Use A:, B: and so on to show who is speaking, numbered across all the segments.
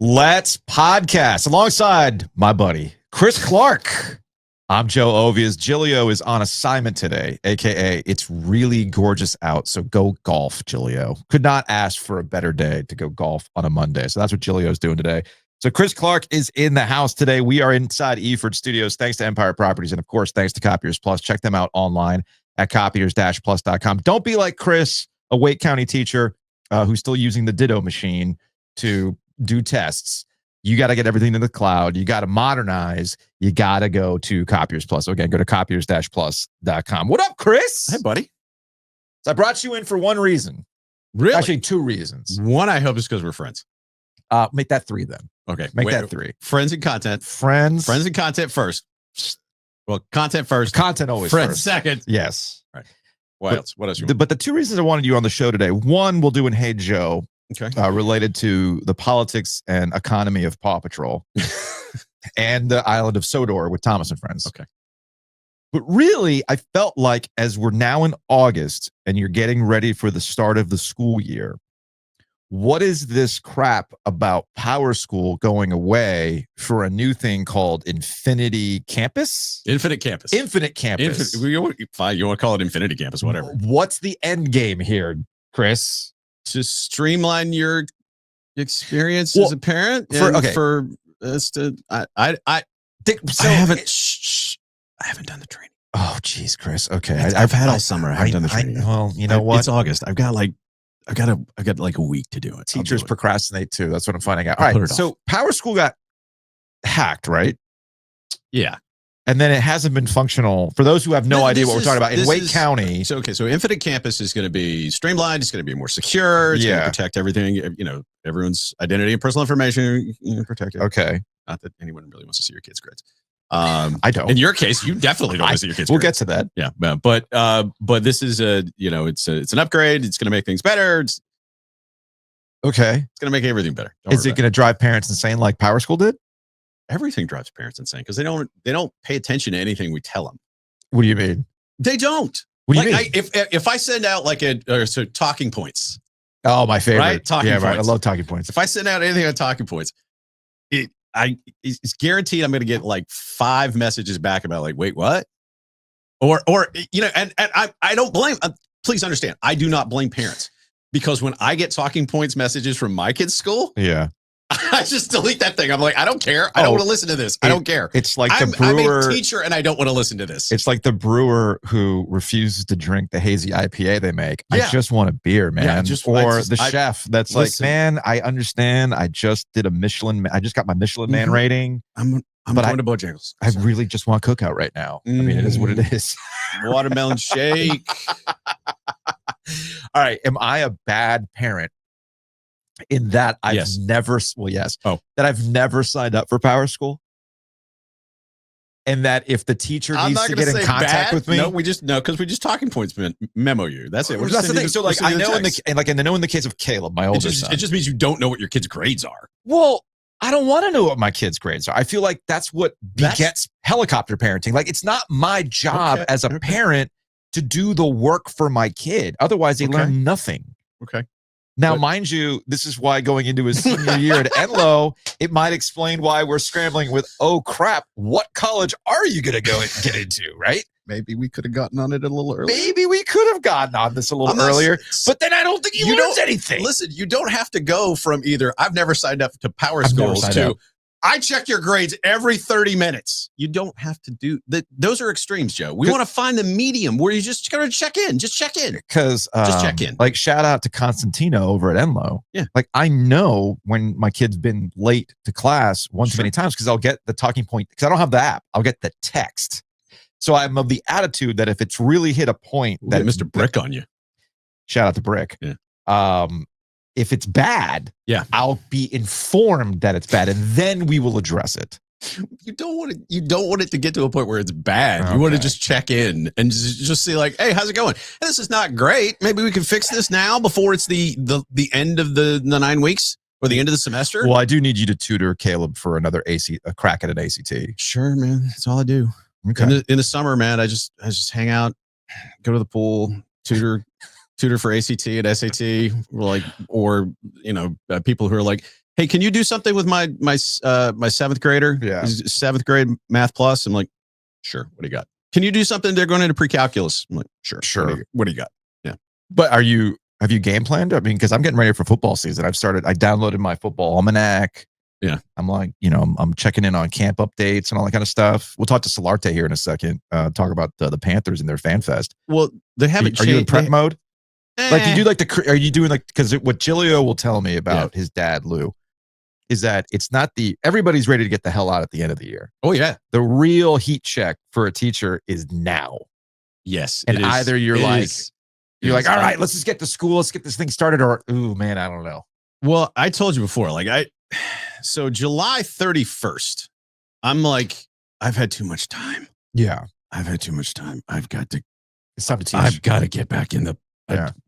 A: Let's podcast alongside my buddy, Chris Clark. I'm Joe Ovies. Giglio is on assignment today, a.k.a. it's really gorgeous out, so go golf, Giglio. Could not ask for a better day to go golf on a Monday, so that's what Giglio's doing today. So Chris Clark is in the house today. We are inside Eford Studios, thanks to Empire Properties, and of course, thanks to Copiers Plus. Check them out online at copiers-plus.com. Don't be like Chris, a Wake County teacher who's still using the Ditto machine to do tests. You got to get everything to the cloud. You got to modernize. You got to go to Copiers Plus. So again, go to copiers-plus.com. What up, Chris?
B: Hey, buddy.
A: So I brought you in for one reason.
B: Really?
A: Actually, two reasons.
B: One, I hope, is because we're friends.
A: Make that three then.
B: Okay.
A: Make that three.
B: Friends and content.
A: Friends
B: and content first. Well, content first.
A: Content always
B: friends
A: first.
B: Second.
A: Yes.
B: Right. What else? What else?
A: But the two reasons I wanted you on the show today. One, we'll do in Hey Joe.
B: Okay.
A: Related to the politics and economy of Paw Patrol and the island of Sodor with Thomas and Friends.
B: Okay.
A: But really, I felt like as we're now in August and you're getting ready for the start of the school year, what is this crap about PowerSchool going away for a new thing called Infinity Campus?
B: Infinite Campus.
A: Infinite Campus.
B: You want to call it Infinity Campus, whatever.
A: What's the end game here, Chris?
B: To streamline your experience as a parent.
A: I
B: haven't done the training.
A: Oh, geez, Chris. Okay,
B: I've had all summer. I haven't done the training.
A: Well, you know what?
B: It's August. I've got like a week to do it.
A: Teachers procrastinate too. That's what I'm finding out. All right. So PowerSchool got hacked, right?
B: Yeah.
A: And then it hasn't been functional. For those who have no idea what we're talking about, in Wake County.
B: So Infinite Campus is going to be streamlined. It's going to be more secure. It's going to protect everything. You know, everyone's identity and personal information. Protect it.
A: Okay.
B: Not that anyone really wants to see your kids' grades.
A: I don't.
B: In your case, you definitely don't want to see your kids'
A: grades. We'll
B: get
A: to that.
B: Yeah. But this is it's an upgrade. It's going to make things better. It's going to make everything better.
A: Is it going to drive parents insane like PowerSchool did?
B: Everything drives parents insane because they don't pay attention to anything we tell them.
A: What do you mean?
B: They don't.
A: What do you mean?
B: If I send out like talking points.
A: Oh, my favorite.
B: Right? Talking points.
A: Right. I love talking points.
B: If I send out anything on talking points, it's guaranteed I'm going to get like 5 messages back about like, wait, what? Or and I don't blame. Please understand, I do not blame parents because when I get talking points messages from my kids' school, I just delete that thing. I'm like, I don't care. I don't want to listen to this. I don't care.
A: It's like the brewer.
B: I'm a teacher and I don't want to listen to this.
A: It's like the brewer who refuses to drink the hazy IPA they make. Yeah. I just want a beer, man. Yeah, the chef that's listen, like, man, I understand. I just did I just got my Michelin Man rating.
B: I'm going to Bojangles.
A: I really just want cookout right now. I mean, it is what it is.
B: Watermelon shake.
A: All right. Am I a bad parent? In that I've never signed up for PowerSchool, and that if the teacher needs to get in contact with me,
B: because we just talking points memo you. That's it.
A: That's the thing. So like I know in the case of Caleb, my older son,
B: it just means you don't know what your kids' grades are.
A: Well, I don't want to know what my kids' grades are. I feel like that's what begets helicopter parenting. Like it's not my job as a parent to do the work for my kid. Otherwise, they learn nothing.
B: Okay.
A: Now, mind you, this is why going into his senior year at Enloe, it might explain why we're scrambling with, oh, crap, what college are you going to go and get into, right?
B: Maybe we could have gotten on it a little earlier.
A: Maybe we could have gotten on this a little earlier, but then I don't think you learned anything.
B: Listen, you don't have to go from either I've never signed up to PowerSchool to I check your grades every 30 minutes. You don't have to do that. Those are extremes, Joe. We want to find the medium where you just got to check in. Just check in.
A: Because
B: just check in.
A: Like shout out to Constantino over at Enloe.
B: Yeah.
A: Like I know when my kid's been late to class one too many times because I'll get the talking point because I don't have the app. I'll get the text. So I'm of the attitude that if it's really hit a point that
B: Mr. Brick on you.
A: Shout out to Brick.
B: Yeah.
A: If it's bad, I'll be informed that it's bad, and then we will address it.
B: You don't want it to get to a point where it's bad. You want to just check in and just see like, hey, how's it going? Hey, this is not great. Maybe we can fix this now before it's the end of the 9 weeks or the end of the semester.
A: Well, I do need you to tutor Caleb for a crack at an ACT.
B: Sure, man. That's all I do. Okay. In the summer, man, I just hang out, go to the pool, tutor for ACT and SAT, or people who are like, hey, can you do something with my 7th grader?
A: Yeah.
B: 7th grade math plus. I'm like, sure. What do you got? Can you do something? They're going into pre-calculus. I'm like, sure. What do you got? Yeah.
A: But have you game planned? I mean, because I'm getting ready for football season. I downloaded my football almanac.
B: Yeah.
A: I'm like, I'm checking in on camp updates and all that kind of stuff. We'll talk to Solarte here in a second. Talk about the Panthers and their Fanfest.
B: Well, they haven't.
A: Are you in prep mode? Like you do are you doing because what Giglio will tell me about his dad, Lou, is that it's not everybody's ready to get the hell out at the end of the year.
B: Oh yeah.
A: The real heat check for a teacher is now.
B: Yes.
A: And either you're like, all right, let's just get to school. Let's get this thing started. Or, ooh, man, I don't know.
B: Well, I told you before, so July 31st, I'm like, I've had too much time.
A: Yeah.
B: I've had too much time.
A: It's time to teach.
B: I've got to get back in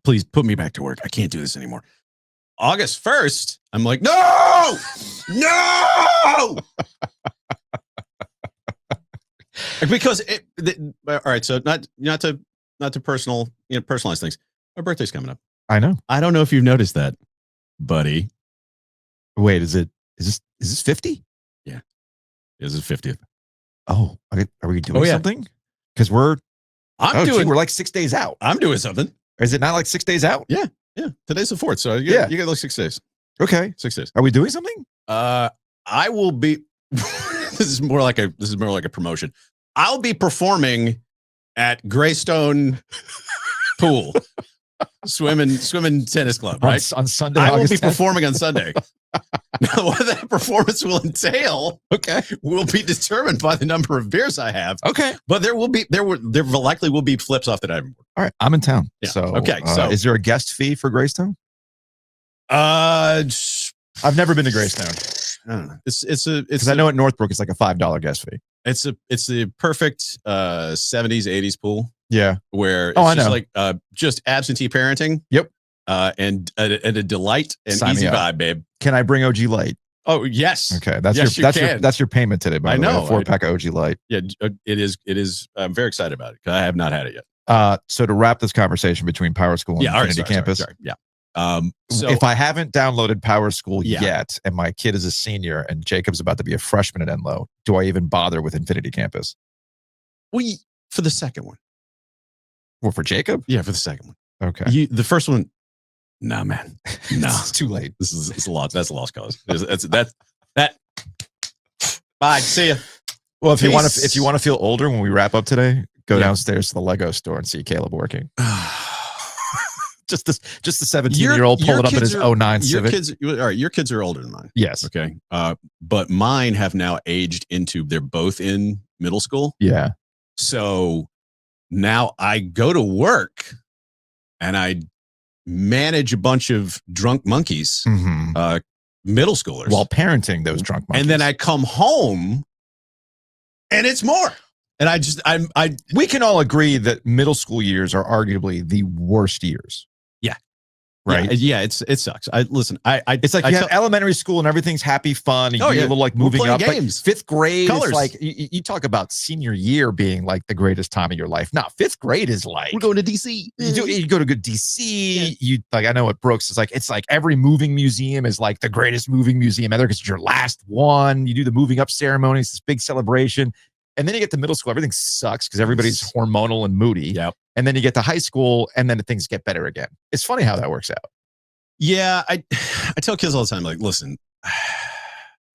B: please put me back to work. I can't do this anymore. August 1st, I'm like, no. Because all right. So not to personalize things. My birthday's coming up.
A: I know.
B: I don't know if you've noticed that, buddy.
A: Wait, is this 50?
B: Yeah. This is 50th.
A: Oh, are we doing something? Because we're like 6 days out.
B: I'm doing something.
A: Is it not like 6 days out?
B: Yeah. Yeah. Today's the 4th. So you get like 6 days.
A: Okay.
B: 6 days.
A: Are we doing something?
B: I will be, this is more like a promotion. I'll be performing at Greystone Pool, swimming tennis club, right?
A: On Sunday.
B: I will be performing on Sunday. Now, what that performance will entail, will be determined by the number of beers I have.
A: Okay,
B: but there likely will be flips off the diving board.
A: All right, I'm in town.
B: Yeah.
A: So
B: so
A: is there a guest fee for Greystone? I've never been to Greystone.
B: I don't know. It's because
A: I know at Northbrook it's like a $5 guest fee.
B: It's the perfect 70s 80s pool.
A: Yeah,
B: where it's just like just absentee parenting.
A: Yep.
B: And a delight and easy vibe, babe.
A: Can I bring OG Light?
B: Oh yes.
A: Okay, that's your payment today. By the way, a 4-pack of OG Light.
B: Yeah, it is. I'm very excited about it because I have not had it yet.
A: So to wrap this conversation between PowerSchool and Infinity Campus.
B: Sorry. Yeah.
A: So if I haven't downloaded PowerSchool yet, and my kid is a senior, and Jacob's about to be a freshman at Enloe, do I even bother with Infinity Campus?
B: For the second one.
A: Well, for Jacob?
B: Yeah, for the second one.
A: Okay.
B: The first one. Nah, man. No,
A: it's too late.
B: It's a loss. That's a lost cause. That. Bye. See ya.
A: Well, if you want to feel older when we wrap up today, go downstairs to the Lego store and see Caleb working. just the 17-year-old pull it up in his 09 Civic.
B: Your kids are older than mine.
A: Yes.
B: Okay. But mine have now aged into. They're both in middle school.
A: Yeah.
B: So now I go to work, and I manage a bunch of drunk monkeys, middle schoolers,
A: while parenting those drunk monkeys.
B: And then I come home, and it's more. And
A: we can all agree that middle school years are arguably the worst years.
B: Yeah.
A: Right.
B: Yeah. It sucks.
A: It's like you have elementary school and everything's happy, fun. And you get a little like moving up.
B: Games.
A: But 5th grade
B: Colors.
A: is like, you talk about senior year being like the greatest time of your life. No, 5th grade is like,
B: we're going to DC.
A: You go to good DC. Yeah. I know at Brooks, it's like every moving museum is like the greatest moving museum ever because it's your last one. You do the moving up ceremony. It's this big celebration. And then you get to middle school, everything sucks because everybody's hormonal and moody.
B: Yep.
A: And then you get to high school, and then things get better again. It's funny how that works out.
B: Yeah, I tell kids all the time, like, listen,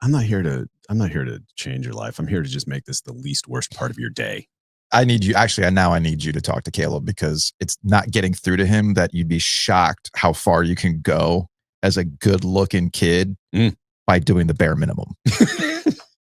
B: I'm not here to change your life. I'm here to just make this the least worst part of your day.
A: I need you. Actually, now I need you to talk to Caleb because it's not getting through to him that you'd be shocked how far you can go as a good-looking kid by doing the bare minimum.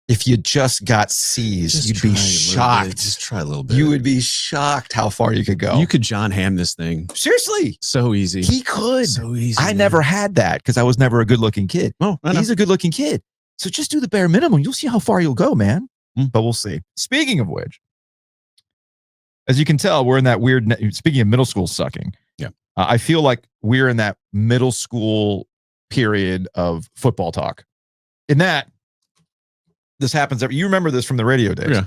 A: If you just got C's, you'd be shocked.
B: Just try a little bit.
A: You would be shocked how far you could go.
B: You could John Hamm this thing.
A: Seriously.
B: So easy.
A: He could.
B: So easy.
A: I never had that because I was never a good-looking kid.
B: Oh,
A: he's a good-looking kid. So just do the bare minimum. You'll see how far you'll go, man. But we'll see. Speaking of which, as you can tell, we're in that weird, speaking of middle school sucking.
B: Yeah.
A: I feel like we're in that middle school period of football talk. In that, this happens. You remember this from the radio days.
B: Yeah.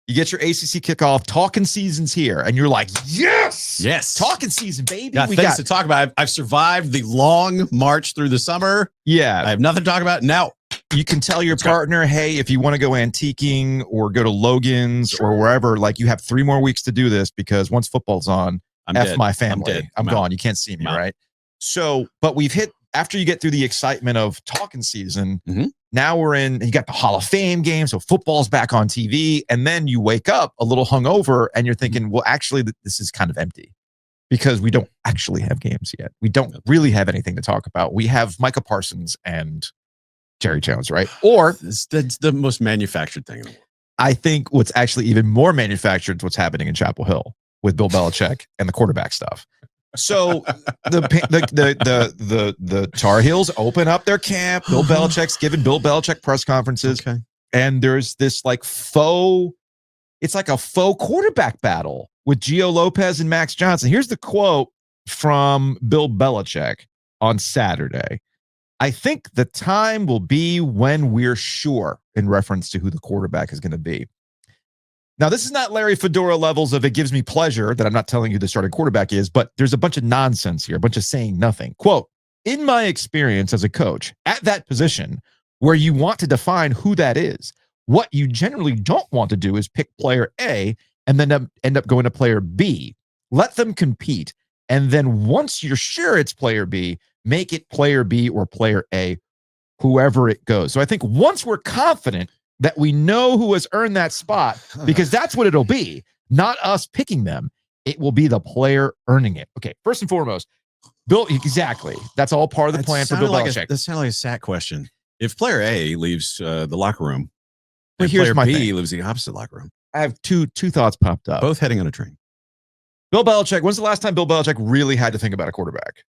A: You get your ACC kickoff. Talking season's here, and you're like, yes, talking season, baby.
B: Got things to talk about. I've survived the long march through the summer.
A: Yeah,
B: I have nothing to talk about now.
A: You can tell your partner, hey, if you want to go antiquing or go to Logan's or wherever, like you have 3 more weeks to do this because once football's on, my family. I'm gone. You can't see me, right? So, but we've hit, after you get through the excitement of talking season, now you got the Hall of Fame game, so football's back on TV, and then you wake up a little hungover and you're thinking, well, actually, this is kind of empty because we don't actually have games yet. We don't really have anything to talk about. We have Micah Parsons and Jerry Jones, right? Or
B: that's the most manufactured thing in the world.
A: I think what's actually even more manufactured is what's happening in Chapel Hill with Bill Belichick and the quarterback stuff. So the Tar Heels open up their camp. Bill Belichick's giving Bill Belichick press conferences, and there's this like it's like a faux quarterback battle with Gio Lopez and Max Johnson. Here's the quote from Bill Belichick on Saturday. I think the time will be when we're sure, in reference to who the quarterback is going to be. Now, this is not Larry Fedora levels of it gives me pleasure that I'm not telling you who the starting quarterback is, but there's a bunch of nonsense here, a bunch of saying nothing. Quote, in my experience as a coach at that position where you want to define who that is, what you generally don't want to do is pick player A and then end up going to player B. Let them compete. And then once you're sure it's player B, make it player B or player A, whoever it goes. So I think once we're confident that we know who has earned that spot, because that's what it'll be, not us picking them. It will be the player earning it. Okay, first and foremost, Bill, exactly. That's all part of the plan for Bill Belichick.
B: That sounded like a SAT question. If player A leaves the locker room,
A: but
B: here's player B leaves the opposite locker room.
A: I have two thoughts popped up.
B: Both heading on a train.
A: Bill Belichick, when's the last time Bill Belichick really had to think about a quarterback?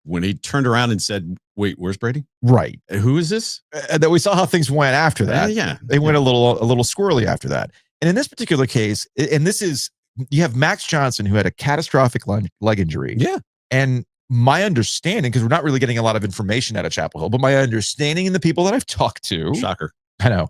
B: When he turned around and said, wait, where's Brady?
A: Right.
B: Who is this?
A: That we saw how things went after that. They went a little squirrely after that. And in this particular case, and this is, you have Max Johnson, who had a catastrophic leg injury.
B: Yeah.
A: And my understanding, because we're not really getting a lot of information out of Chapel Hill, but my understanding and the people that I've talked to,
B: shocker,
A: I know,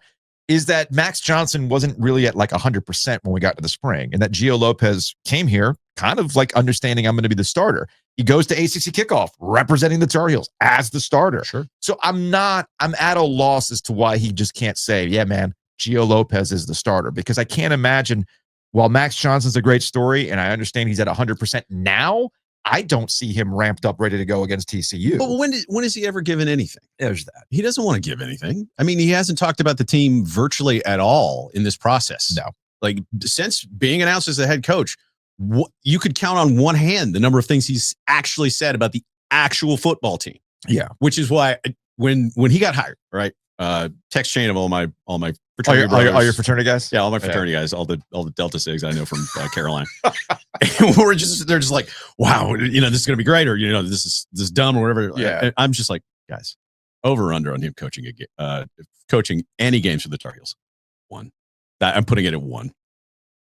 A: is that Max Johnson wasn't really at like 100% when we got to the spring, and that Gio Lopez came here kind of like understanding I'm going to be the starter. He goes to ACC kickoff representing the Tar Heels as the starter.
B: Sure.
A: So I'm at a loss as to why he just can't say, yeah, man, Gio Lopez is the starter, because I can't imagine, while Max Johnson's a great story and I understand he's at 100% now, I don't see him ramped up, ready to go against TCU.
B: But when has he ever given anything?
A: There's that.
B: He doesn't want to give anything. I mean, he hasn't talked about the team virtually at all in this process.
A: No.
B: Like, since being announced as the head coach, you could count on one hand the number of things he's actually said about the actual football team.
A: Yeah.
B: Which is why when he got hired, right? Text chain of all my fraternity brothers.
A: All your fraternity guys?
B: Yeah, all my fraternity guys, all the Delta Sigs I know from Caroline. And they're just like, wow, this is gonna be great, or this is dumb or whatever.
A: Yeah.
B: I'm just like, guys, over or under on him coaching any games for the Tar Heels. 1. I'm putting it at 1.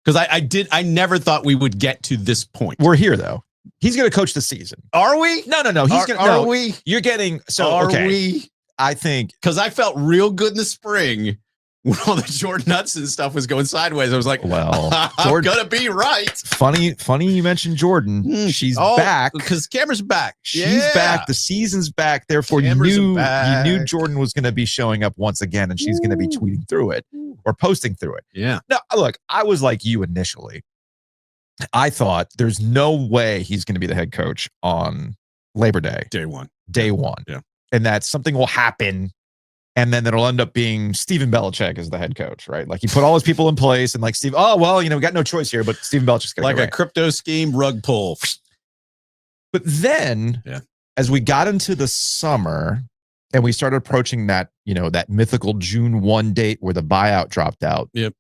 B: Because I never thought we would get to this point.
A: We're here though. He's going to coach the season.
B: Are we?
A: No. He's going.
B: Are we?
A: You're getting. So
B: are
A: okay.
B: we?
A: I think,
B: because I felt real good in the spring when all the Jordon Hudson stuff was going sideways. I was like,
A: well,
B: I'm gonna be right.
A: Funny you mentioned Jordan. She's back
B: because Cameron's back.
A: She's back. The season's back. Therefore, you knew Jordan was going to be showing up once again, and she's going to be tweeting through it or posting through it.
B: Yeah.
A: Now, look, I was like you initially. I thought there's no way he's going to be the head coach on Labor Day.
B: Day one.
A: Yeah. And that something will happen, and then it'll end up being Stephen Belichick as the head coach, right? Like, he put all his people in place, and like we got no choice here, but Stephen Belichick's going to
B: like a crypto scheme rug pull.
A: But then, as we got into the summer and we started approaching that, that mythical June 1 date where the buyout dropped out.
B: Yep.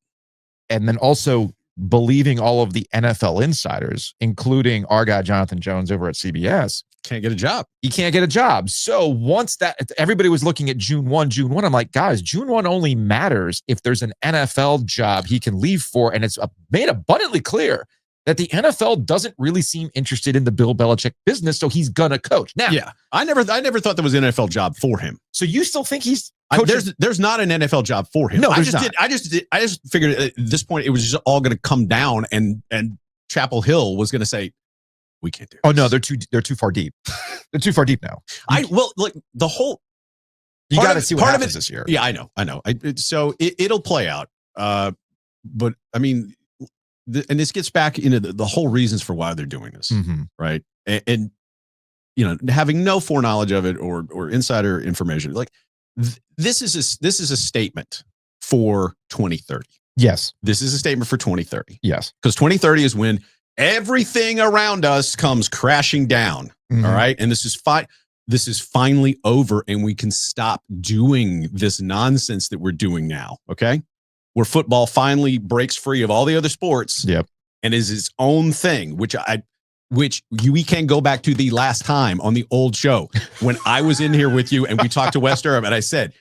A: And then also believing all of the NFL insiders, including our guy Jonathan Jones over at CBS.
B: Can't get a job.
A: He can't get a job. So once everybody was looking at June 1, I'm like, guys, June 1 only matters if there's an NFL job he can leave for. And it's made abundantly clear that the NFL doesn't really seem interested in the Bill Belichick business, so he's gonna coach. Now,
B: Yeah, I never thought there was an NFL job for him.
A: so you still think he's
B: there's not an NFL job for him.
A: No,
B: I
A: there's
B: just
A: not.
B: I just figured at this point it was just all going to come down, and Chapel Hill was going to say, we can't do this.
A: Oh no, they're too far deep. They're too far deep now.
B: Look, the whole
A: You
B: part
A: got to
B: of-
A: see what
B: part of
A: happens
B: it-
A: this year.
B: Yeah, I know. So it'll play out. But I mean, and this gets back into the whole reasons for why they're doing this,
A: Mhm.
B: right? And you know, having no foreknowledge of it or insider information, like this is a statement for 2030.
A: Yes.
B: This is a statement for 2030
A: Yes.
B: because 2030 is when everything around us comes crashing down.
A: Mhm.
B: All right, and this is fine. This is finally over, and we can stop doing this nonsense that we're doing now. Okay, where football finally breaks free of all the other sports,
A: Yep.
B: and is its own thing. We can go back to the last time on the old show when I was in here with you and we talked to West Durham, and I said,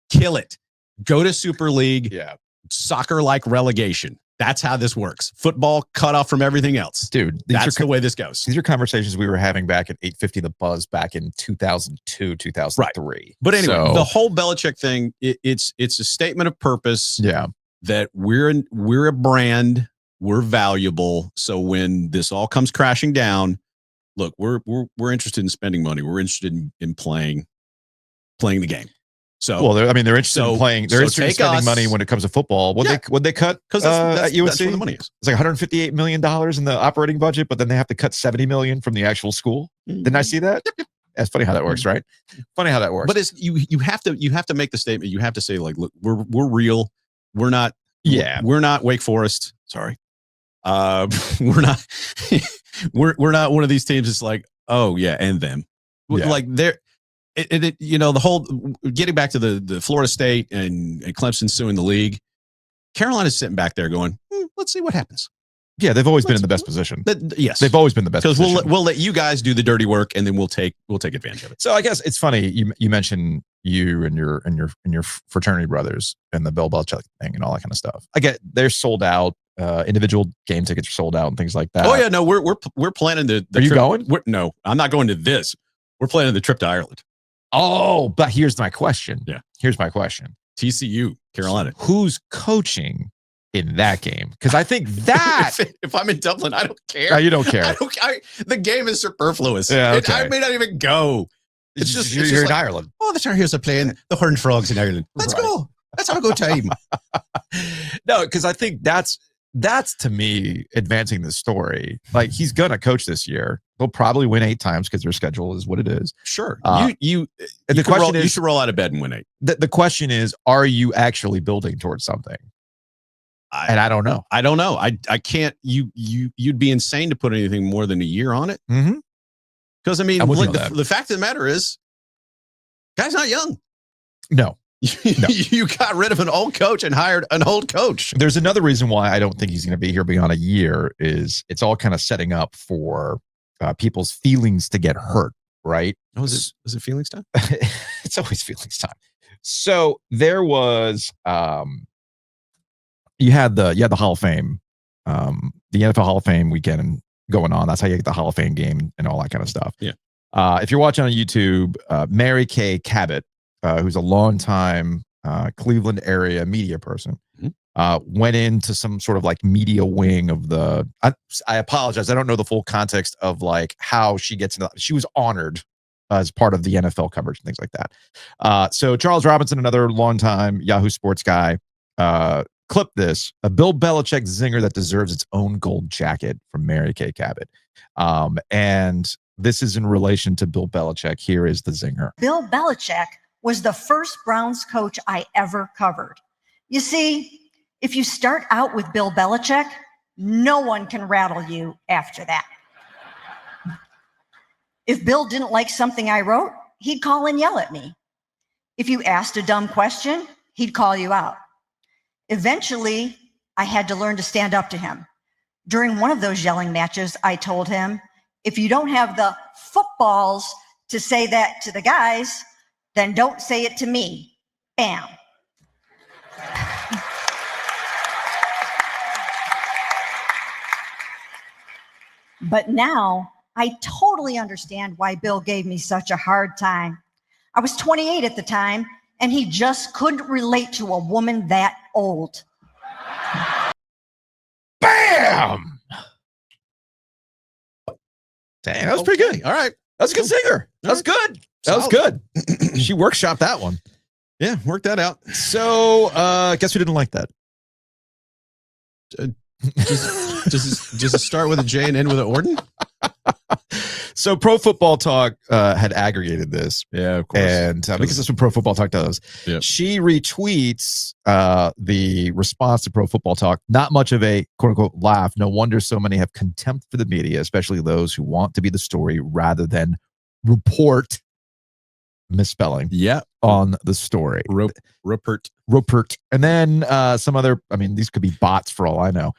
B: "Kill it, go to Super League,
A: Yeah.
B: soccer like relegation." That's how this works. Football cut off from everything else.
A: Dude,
B: That's the way this goes.
A: these are conversations we were having back at 850 The Buzz back in 2002, 2003.
B: But anyway,
A: So,
B: the whole Belichick thing, it's a statement of purpose
A: yeah.
B: that we're a brand, we're valuable. So when this all comes crashing down, look, we're interested in spending money. We're interested in playing the game. So
A: Well, they're interested in playing. They're interested in
B: take
A: spending
B: us-
A: money when it comes to football. What they cut
B: because
A: at UNC?
B: that's where the money is.
A: It's like $158 million in the operating budget, but then they have to cut $70 million from the actual school. Didn't I see that? That's funny how that works, right? Funny how that works.
B: But it's you have to make the statement. You have to say, like, look, we're real. We're not.
A: Yeah.
B: We're not Wake Forest. Sorry. We're not. we're not one of these teams. That's like, oh yeah, and them.
A: Yeah.
B: Like they're. The whole getting back to the Florida State and Clemson suing the league. Carolina's sitting back there going, let's see what happens.
A: yeah, they've always been in the best position.
B: Yes,
A: They've always been the best
B: because
A: position.
B: we'll let you guys do the dirty work, and then we'll take advantage of it.
A: So I guess it's funny you mentioned you and your fraternity brothers and the Bill Belichick thing and all that kind of stuff. I get they're sold out. Individual game tickets are sold out and things like that.
B: Oh yeah, no, we're planning the
A: Are you
B: trip.
A: going?
B: No, I'm not going to this. We're planning the trip to Ireland.
A: Oh, but here's my question.
B: Yeah.
A: Here's my question.
B: TCU, Carolina.
A: Who's coaching in that game? Because I think that
B: if I'm in Dublin, I don't care.
A: you don't care.
B: The game is superfluous.
A: Yeah, okay.
B: I may not even go. It's just
A: you're in
B: like,
A: Ireland.
B: oh, the Tar Heels are playing the Horned Frogs in Ireland. Let's
A: Right.
B: go. Let's have a good time.
A: No, because I think that's to me advancing the story. Like he's gonna coach this year. They'll probably win 8 times because their schedule is what it is.
B: Sure.
A: And
B: you
A: the question
B: you
A: is,
B: should roll out of bed and win 8.
A: the question is, are you actually building towards something? And I don't know.
B: I don't know. I can't. You'd be insane to put anything more than a year on it.
A: Mm-hmm.
B: Because I mean,
A: I'm with you
B: look,
A: on that.
B: the fact of the matter is, guy's not young.
A: No.
B: You got rid of an old coach and hired an old coach.
A: There's another reason why I don't think he's going to be here beyond a year is it's all kind of setting up for people's feelings to get hurt, right?
B: Oh, is it feelings time?
A: It's always feelings time. So there was you had the Hall of Fame, the NFL Hall of Fame weekend going on. That's how you get the Hall of Fame game and all that kind of stuff.
B: Yeah.
A: If you're watching on YouTube, Mary Kay Cabot, who's a longtime Cleveland area media person, went into some sort of like media wing of the. I apologize. I don't know the full context of like how she gets into. She was honored as part of the NFL coverage and things like that. So Charles Robinson, another longtime Yahoo Sports guy, clipped this: a Bill Belichick zinger that deserves its own gold jacket from Mary Kay Cabot, and this is in relation to Bill Belichick. Here is the zinger.
C: Bill Belichick was the first Browns coach I ever covered. You see, if you start out with Bill Belichick, no one can rattle you after that. If Bill didn't like something I wrote, he'd call and yell at me. If you asked a dumb question, he'd call you out. Eventually, I had to learn to stand up to him. During one of those yelling matches, I told him, if you don't have the footballs to say that to the guys, then don't say it to me. Bam. But now I totally understand why Bill gave me such a hard time. I was 28 at the time, and he just couldn't relate to a woman that old.
A: Bam! Dang, that was pretty good.
B: All right.
A: That's a good singer. That was good. That was good. She workshopped that one.
B: Yeah, worked that out.
A: So, guess who didn't like that?
B: Does it start with a J and end with an Orden?
A: So Pro Football Talk had aggregated this.
B: Yeah, of course.
A: And because that's what Pro Football Talk does.
B: Yep.
A: She retweets the response to Pro Football Talk. Not much of a quote unquote laugh. No wonder so many have contempt for the media, especially those who want to be the story rather than report misspelling on the story.
B: Rupert.
A: And then some other, I mean, these could be bots for all I know.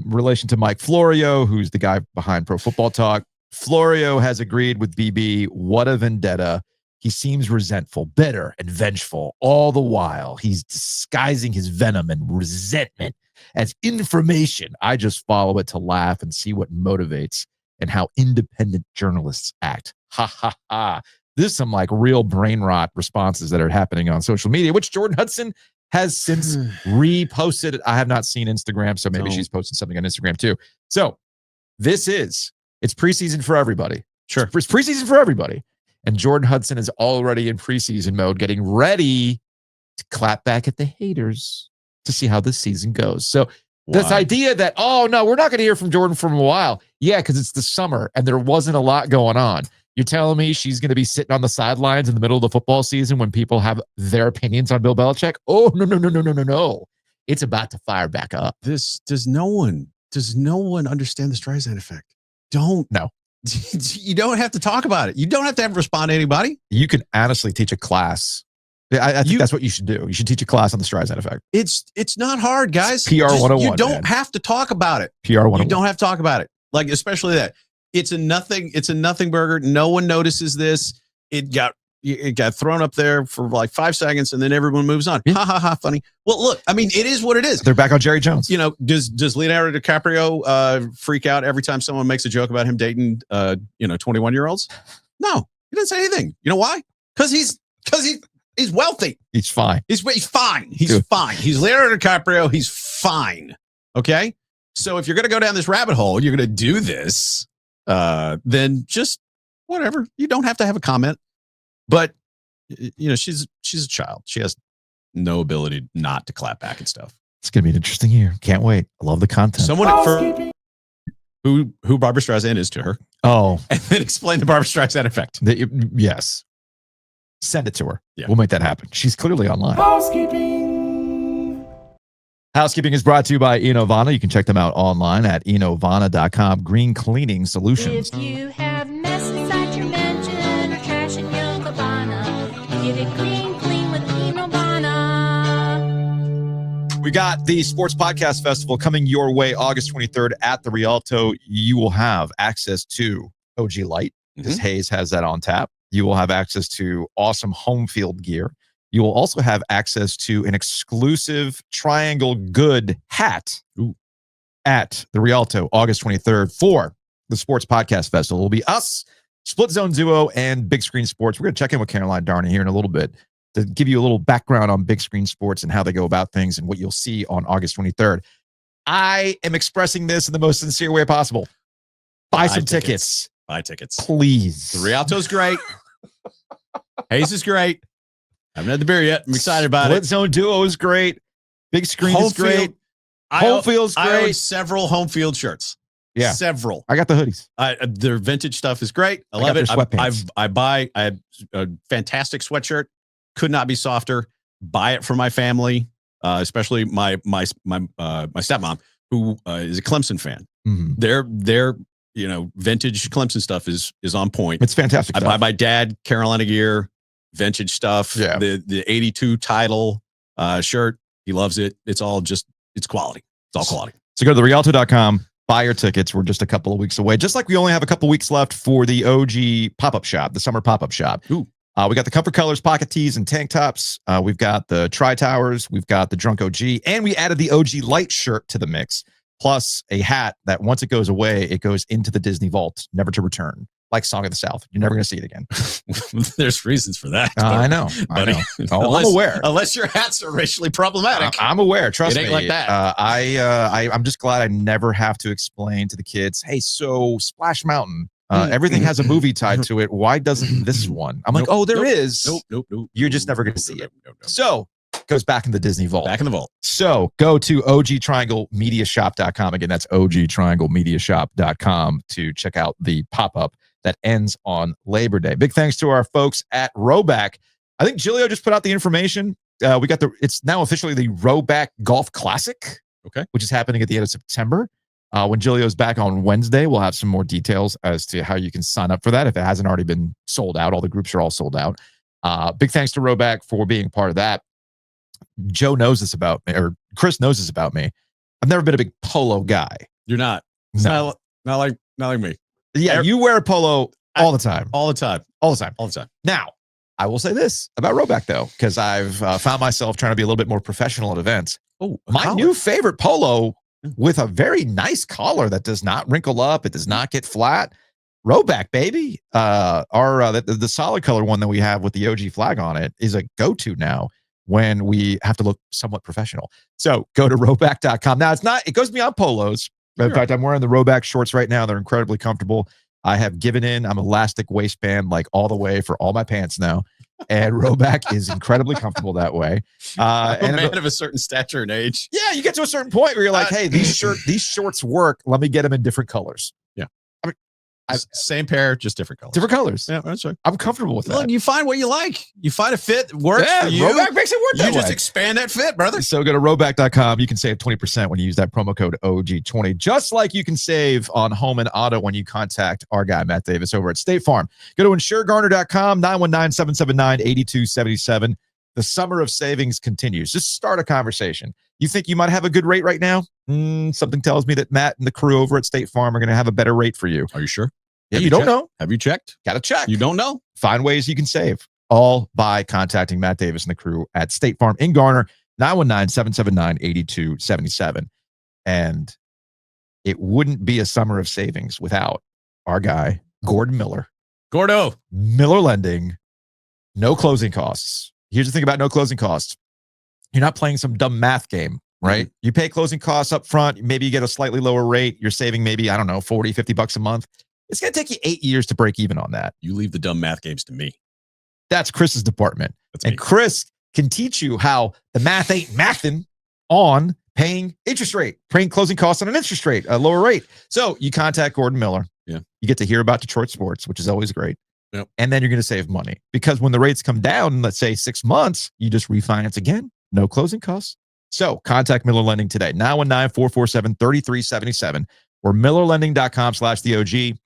A: Relation to Mike Florio, who's the guy behind Pro Football Talk. Florio has agreed with BB. What a vendetta. He seems resentful, bitter, and vengeful. All the while, he's disguising his venom and resentment as information. I just follow it to laugh and see what motivates and how independent journalists act. Ha, ha, ha. This is some like real brain rot responses that are happening on social media, which Jordon Hudson has since reposted. I have not seen Instagram, so maybe she's posted something on Instagram too. So it's preseason for everybody.
B: Sure.
A: It's preseason for everybody. And Jordon Hudson is already in preseason mode, getting ready to clap back at the haters to see how this season goes. So this idea that, oh, no, we're not going to hear from Jordon for a while. Yeah, because it's the summer and there wasn't a lot going on. You're telling me she's going to be sitting on the sidelines in the middle of the football season when people have their opinions on Bill Belichick? Oh, no. It's about to fire back up.
B: Does no one understand the Streisand effect?
A: No.
B: You don't have to talk about it. You don't have to respond to anybody.
A: You can honestly teach a class. I think that's what you should do. You should teach a class on the Streisand effect.
B: It's not hard, guys.
A: It's PR 101.
B: You don't have to talk about it.
A: PR 101.
B: You don't have to talk about it. Like, especially that. It's a nothing burger. No one notices this. It got thrown up there for like 5 seconds and then everyone moves on. Ha ha ha, funny. Well, look, I mean, it is what it is.
A: They're back on Jerry Jones.
B: You know, does Leonardo DiCaprio freak out every time someone makes a joke about him dating 21-year-olds? No, he doesn't say anything. You know why? Because he's wealthy.
A: He's fine.
B: He's fine. He's fine. He's Leonardo DiCaprio. He's fine. Okay. So if you're going to go down this rabbit hole, you're going to do this, then just whatever. You don't have to have a comment. But you know, she's a child. She has no ability not to clap back and stuff.
A: It's going to be an interesting year. Can't wait. I love the content.
B: Someone who Barbara Streisand is to her.
A: Oh,
B: and then explain the Barbara Streisand effect.
A: Yes. Send it to her.
B: Yeah.
A: We'll make that happen. She's clearly online. Housekeeping is brought to you by Enovana. You can check them out online at enovana.com. Green cleaning solutions.
D: If you have mess inside your mansion or trash in your cabana, get it clean with Enovana.
A: We got the Sports Podcast Festival coming your way August 23rd at the Rialto. You will have access to OG Light because Hayes has that on tap. You will have access to awesome home field gear. You will also have access to an exclusive Triangle Good hat at the Rialto August 23rd for the Sports Podcast Festival. It will be us, Split Zone Duo, and Big Screen Sports. We're going to check in with Caroline Darney here in a little bit to give you a little background on Big Screen Sports and how they go about things and what you'll see on August 23rd. I am expressing this in the most sincere way possible. Buy some tickets.
B: Buy tickets.
A: Please.
B: The Rialto's great. Hayes is great. I haven't had the beer yet. I'm excited about
A: Split
B: it.
A: Zone Duo is great. Big Screen is great. Home Field's great.
B: I own several home field shirts.
A: Yeah.
B: Several.
A: I got the hoodies.
B: Their vintage stuff is great. I love it. I had a fantastic sweatshirt. Could not be softer. Buy it for my family, especially my stepmom, who is a Clemson fan.
A: Mm-hmm.
B: Their vintage Clemson stuff is on point.
A: It's fantastic.
B: I buy my dad Carolina gear, vintage stuff.
A: Yeah.
B: The 82 title shirt. He loves it. It's quality. It's all quality.
A: So go to therialto.com, buy your tickets. We're just a couple of weeks away. Just like we only have a couple weeks left for the OG pop-up shop, the summer pop-up shop.
B: Ooh.
A: We got the Comfort Colors pocket tees and tank tops. We've got the Tri-Towers. We've got the Drunk OG. And we added the OG Light shirt to the mix. plus a hat that once it goes away, it goes into the Disney vault, never to return. Like Song of the South. You're never going to see it again.
B: There's reasons for that.
A: I know.
B: Buddy.
A: Oh, I'm aware.
B: Unless your hats are racially problematic.
A: I'm aware. Trust
B: It ain't
A: me.
B: like that.
A: I'm just glad I never have to explain to the kids, hey, so Splash Mountain, everything has a movie tied to it. Why doesn't this one? I'm like, there is.
B: Nope.
A: You're just never going to see it. So goes back in the Disney vault.
B: Back in the vault.
A: So go to ogtrianglemediashop.com. Again, that's ogtrianglemediashop.com to check out the pop-up that ends on Labor Day. Big thanks to our folks at Rowback. I think Giglio just put out the information. It's now officially the Rowback Golf Classic, which is happening at the end of September. When Giglio's back on Wednesday, we'll have some more details as to how you can sign up for that if it hasn't already been sold out. All the groups are all sold out. Big thanks to Rowback for being part of that. Joe knows this about me, or Chris knows this about me. I've never been a big polo guy.
B: You're not.
A: No.
B: Not like me.
A: Yeah, you wear a polo all the time.
B: All the time.
A: Now, I will say this about Rowback, though, because I've found myself trying to be a little bit more professional at events.
B: Oh,
A: my new favorite polo with a very nice collar that does not wrinkle up. It does not get flat. Rowback, baby. The solid color one that we have with the OG flag on it is a go-to now when we have to look somewhat professional. So go to rowback.com. Now, it goes beyond polos. In fact, I'm wearing the Rowback shorts right now. They're incredibly comfortable. I have given in. I'm elastic waistband like all the way for all my pants now. And Rowback is incredibly comfortable that way.
B: I'm a man of a certain stature and age.
A: Yeah, you get to a certain point where you're like, hey, these shorts work. Let me get them in different colors.
B: Yeah.
A: I mean,
B: same pair, just different colors.
A: Different colors.
B: Yeah, that's right.
A: I'm comfortable with that.
B: Look, you find what you like. You find a fit that works for you.
A: Rowback makes it work that way.
B: You just expand that fit, brother.
A: So go to rowback.com. You can save 20% when you use that promo code OG20, just like you can save on home and auto when you contact our guy, Matt Davis, over at State Farm. Go to insuregarner.com, 919-779-8277. The summer of savings continues. Just start a conversation. You think you might have a good rate right now? Something tells me that Matt and the crew over at State Farm are going to have a better rate for you.
B: Are you sure?
A: Yeah, you don't know.
B: Have you checked?
A: Got to check.
B: You don't know?
A: Find ways you can save, all by contacting Matt Davis and the crew at State Farm in Garner, 919-779-8277. And it wouldn't be a summer of savings without our guy, Gordon Miller.
B: Gordo.
A: Miller Lending, no closing costs. Here's the thing about no closing costs. You're not playing some dumb math game, right? You pay closing costs up front. Maybe you get a slightly lower rate. You're saving maybe, I don't know, 40, 50 bucks a month. It's going to take you 8 years to break even on that.
B: You leave the dumb math games to me.
A: That's Chris's department.
B: That's me.
A: And Chris can teach you how the math ain't mathing on paying interest rate, paying closing costs on an interest rate, a lower rate. So you contact Gordon Miller.
B: Yeah.
A: You get to hear about Detroit sports, which is always great.
B: Yep.
A: And then you're going to save money because when the rates come down, in, let's say 6 months, you just refinance again. No closing costs. So contact Miller Lending today, 919-447-3377 or millerlending.com/the OG.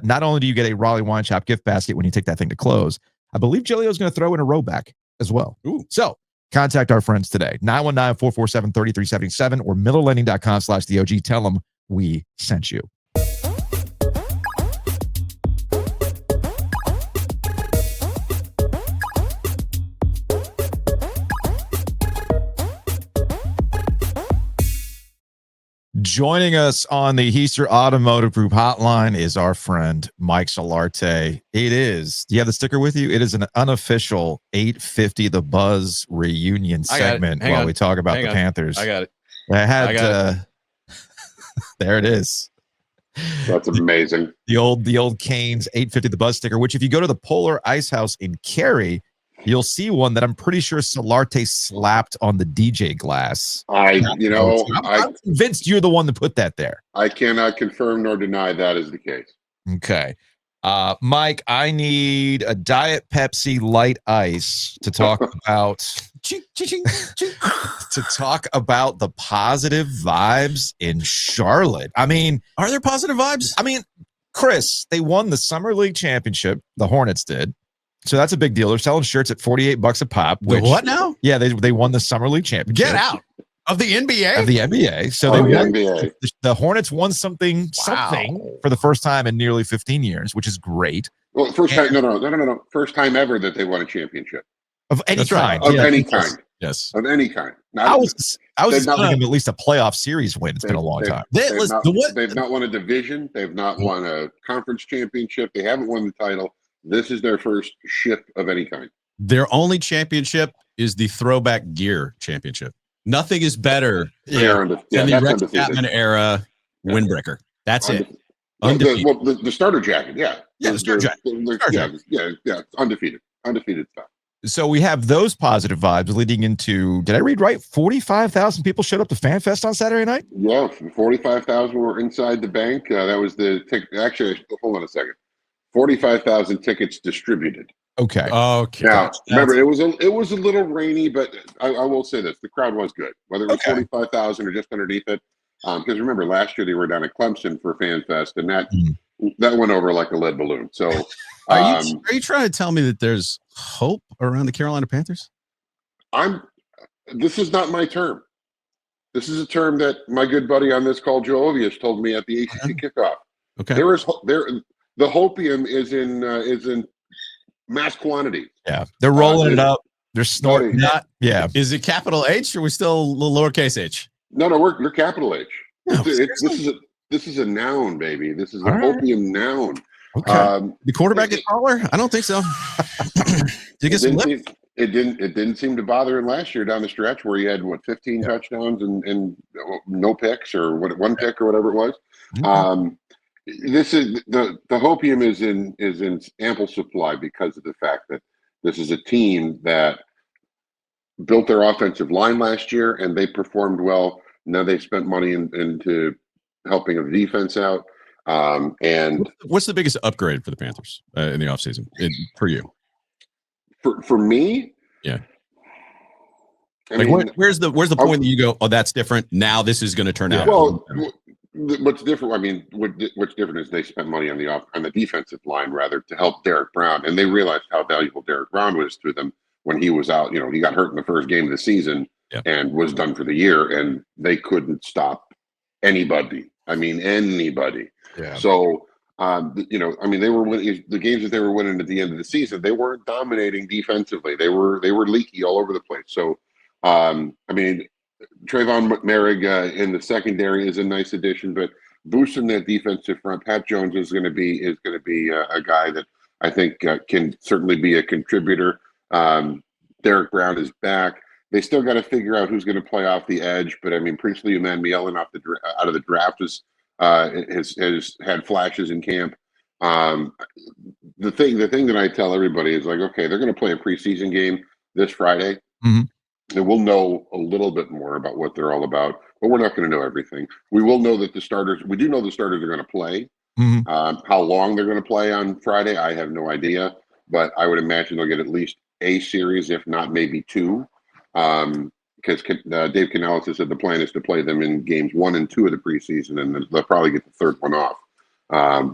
A: Not only do you get a Raleigh Wine Shop gift basket when you take that thing to close, I believe Giglio is going to throw in a Rowback as well.
B: Ooh.
A: So contact our friends today, 919-447-3377 or millerlending.com/the OG. Tell them we sent you. Joining us on the Heister Automotive Group hotline is our friend Mike Solarte. It is. Do you have the sticker with you? It is an unofficial 850 The Buzz reunion segment while we talk about the Panthers.
B: I got it.
A: I had there it is.
E: That's amazing.
A: The old Canes 850 The Buzz sticker, which if you go to the Polar Ice House in Cary, you'll see one that I'm pretty sure Solarte slapped on the DJ glass.
E: I'm
A: convinced you're the one that put that there.
E: I cannot confirm nor deny that is the case.
A: Okay. Mike, I need a Diet Pepsi Light Ice to talk about to talk about the positive vibes in Charlotte. I mean,
B: are there positive vibes?
A: I mean, Chris, they won the Summer League championship. The Hornets did. So that's a big deal. They're selling shirts at $48 a pop.
B: Which, what now?
A: Yeah, they won the Summer League championship.
B: Get out of the NBA.
A: Of the NBA. So
E: the
A: NBA. The Hornets won something for the first time in nearly 15 years, which is great.
E: Well, first time. No. First time ever that they won a championship
A: of any kind.
E: Of any kind.
B: Yes.
E: Of any kind.
A: I was
E: They've
A: expecting
E: not-
A: them at least a playoff series win. It's been a long
E: They've-
A: time.
E: They've not won a division. They've not won a conference championship. They haven't won the title. This is their first ship of any kind.
B: Their only championship is the throwback gear championship. Nothing is better
E: They're
B: than
E: yeah,
B: the
E: that's
B: Rex
E: undefeated.
B: Chapman era windbreaker. That's it.
E: Undefeated.
B: Undefeated.
E: The starter jacket, yeah.
B: Yeah, the starter jacket.
E: Yeah, undefeated. Undefeated stuff.
A: So we have those positive vibes leading into, did I read right? 45,000 people showed up to FanFest on Saturday night?
E: Yeah, 45,000 were inside the bank. That was the ticket. Actually, hold on a second. 45,000 tickets distributed.
A: Okay.
B: Okay.
E: Now, remember, it was a little rainy, but I will say this: the crowd was good. Whether it was 45,000 or just underneath it, because remember last year they were down at Clemson for FanFest, and that went over like a lead balloon. So,
B: Are you trying to tell me that there's hope around the Carolina Panthers?
E: This is not my term. This is a term that my good buddy on this call, Joe Ovies, told me at the ACC kickoff.
B: Okay.
E: The hopium is in mass quantity.
A: Yeah. They're rolling it up. They're snorting.
B: Not.
A: Yeah.
B: Is it capital H or are we still lowercase h?
E: No, we're capital H.
B: No,
E: This is a noun, baby. This is a
A: All right.
E: hopium noun.
A: Okay.
B: The quarterback get taller? I don't think so. Did you get some lip?
E: It didn't seem to bother him last year down the stretch where he had 15 touchdowns and no picks or one pick or whatever it was.
A: Okay.
E: This is the hopium is in ample supply because of the fact that this is a team that built their offensive line last year and they performed well. Now they've spent money into helping the defense out. And
B: what's the biggest upgrade for the Panthers in the offseason for you?
E: For me,
B: yeah.
E: I mean,
B: where's the point that you go, oh, that's different. Now this is going to turn out.
E: Well, what's different? I mean, what's different is they spent money on the defensive line rather to help Derek Brown, and they realized how valuable Derek Brown was to them when he was out. You know, he got hurt in the first game of the season and was done for the year, and they couldn't stop anybody. I mean, anybody.
A: Yeah.
E: So, they were winning the games that they were winning at the end of the season. They weren't dominating defensively. They were leaky all over the place. So, Trayvon McMarrig in the secondary is a nice addition, but boosting that defensive front, Pat Jones is going to be a guy that I think can certainly be a contributor. Derek Brown is back. They still got to figure out who's going to play off the edge, but I mean, Priestley Umanmielen out of the draft has had flashes in camp. The thing that I tell everybody is like, okay, they're going to play a preseason game this Friday.
A: Mm-hmm.
E: And we'll know a little bit more about what they're all about, but we're not going to know everything. We will know that we do know the starters are going to play.
A: Mm-hmm.
E: How long they're going to play on Friday, I have no idea, but I would imagine they'll get at least a series, if not maybe two. Because Dave Canales has said the plan is to play them in games 1 and 2 of the preseason, and then they'll probably get the third one off,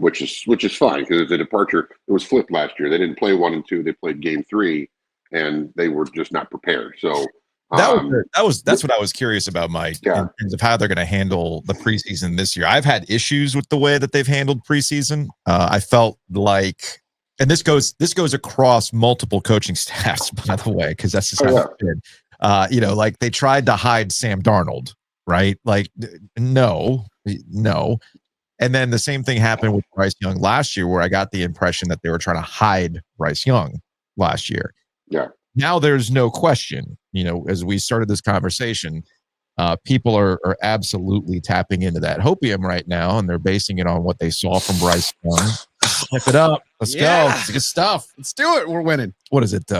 E: which is fine because the departure, it was flipped last year. They didn't play 1 and 2; they played game 3, and they were just not prepared. So
A: that's what I was curious about, Mike, in terms of how they're going to handle the preseason this year. I've had issues with the way that they've handled preseason. I felt like, and this goes across multiple coaching staffs, by the way, because that's just how it's been. Like they tried to hide Sam Darnold, right? Like, no. And then the same thing happened with Bryce Young last year, where I got the impression that they were trying to hide Bryce Young last year.
E: Yeah.
A: Now there's no question, as we started this conversation, people are absolutely tapping into that hopium right now, and they're basing it on what they saw from Bryce Young. Step it up. Let's go. It's good stuff.
B: Let's do it. We're winning.
A: What is it?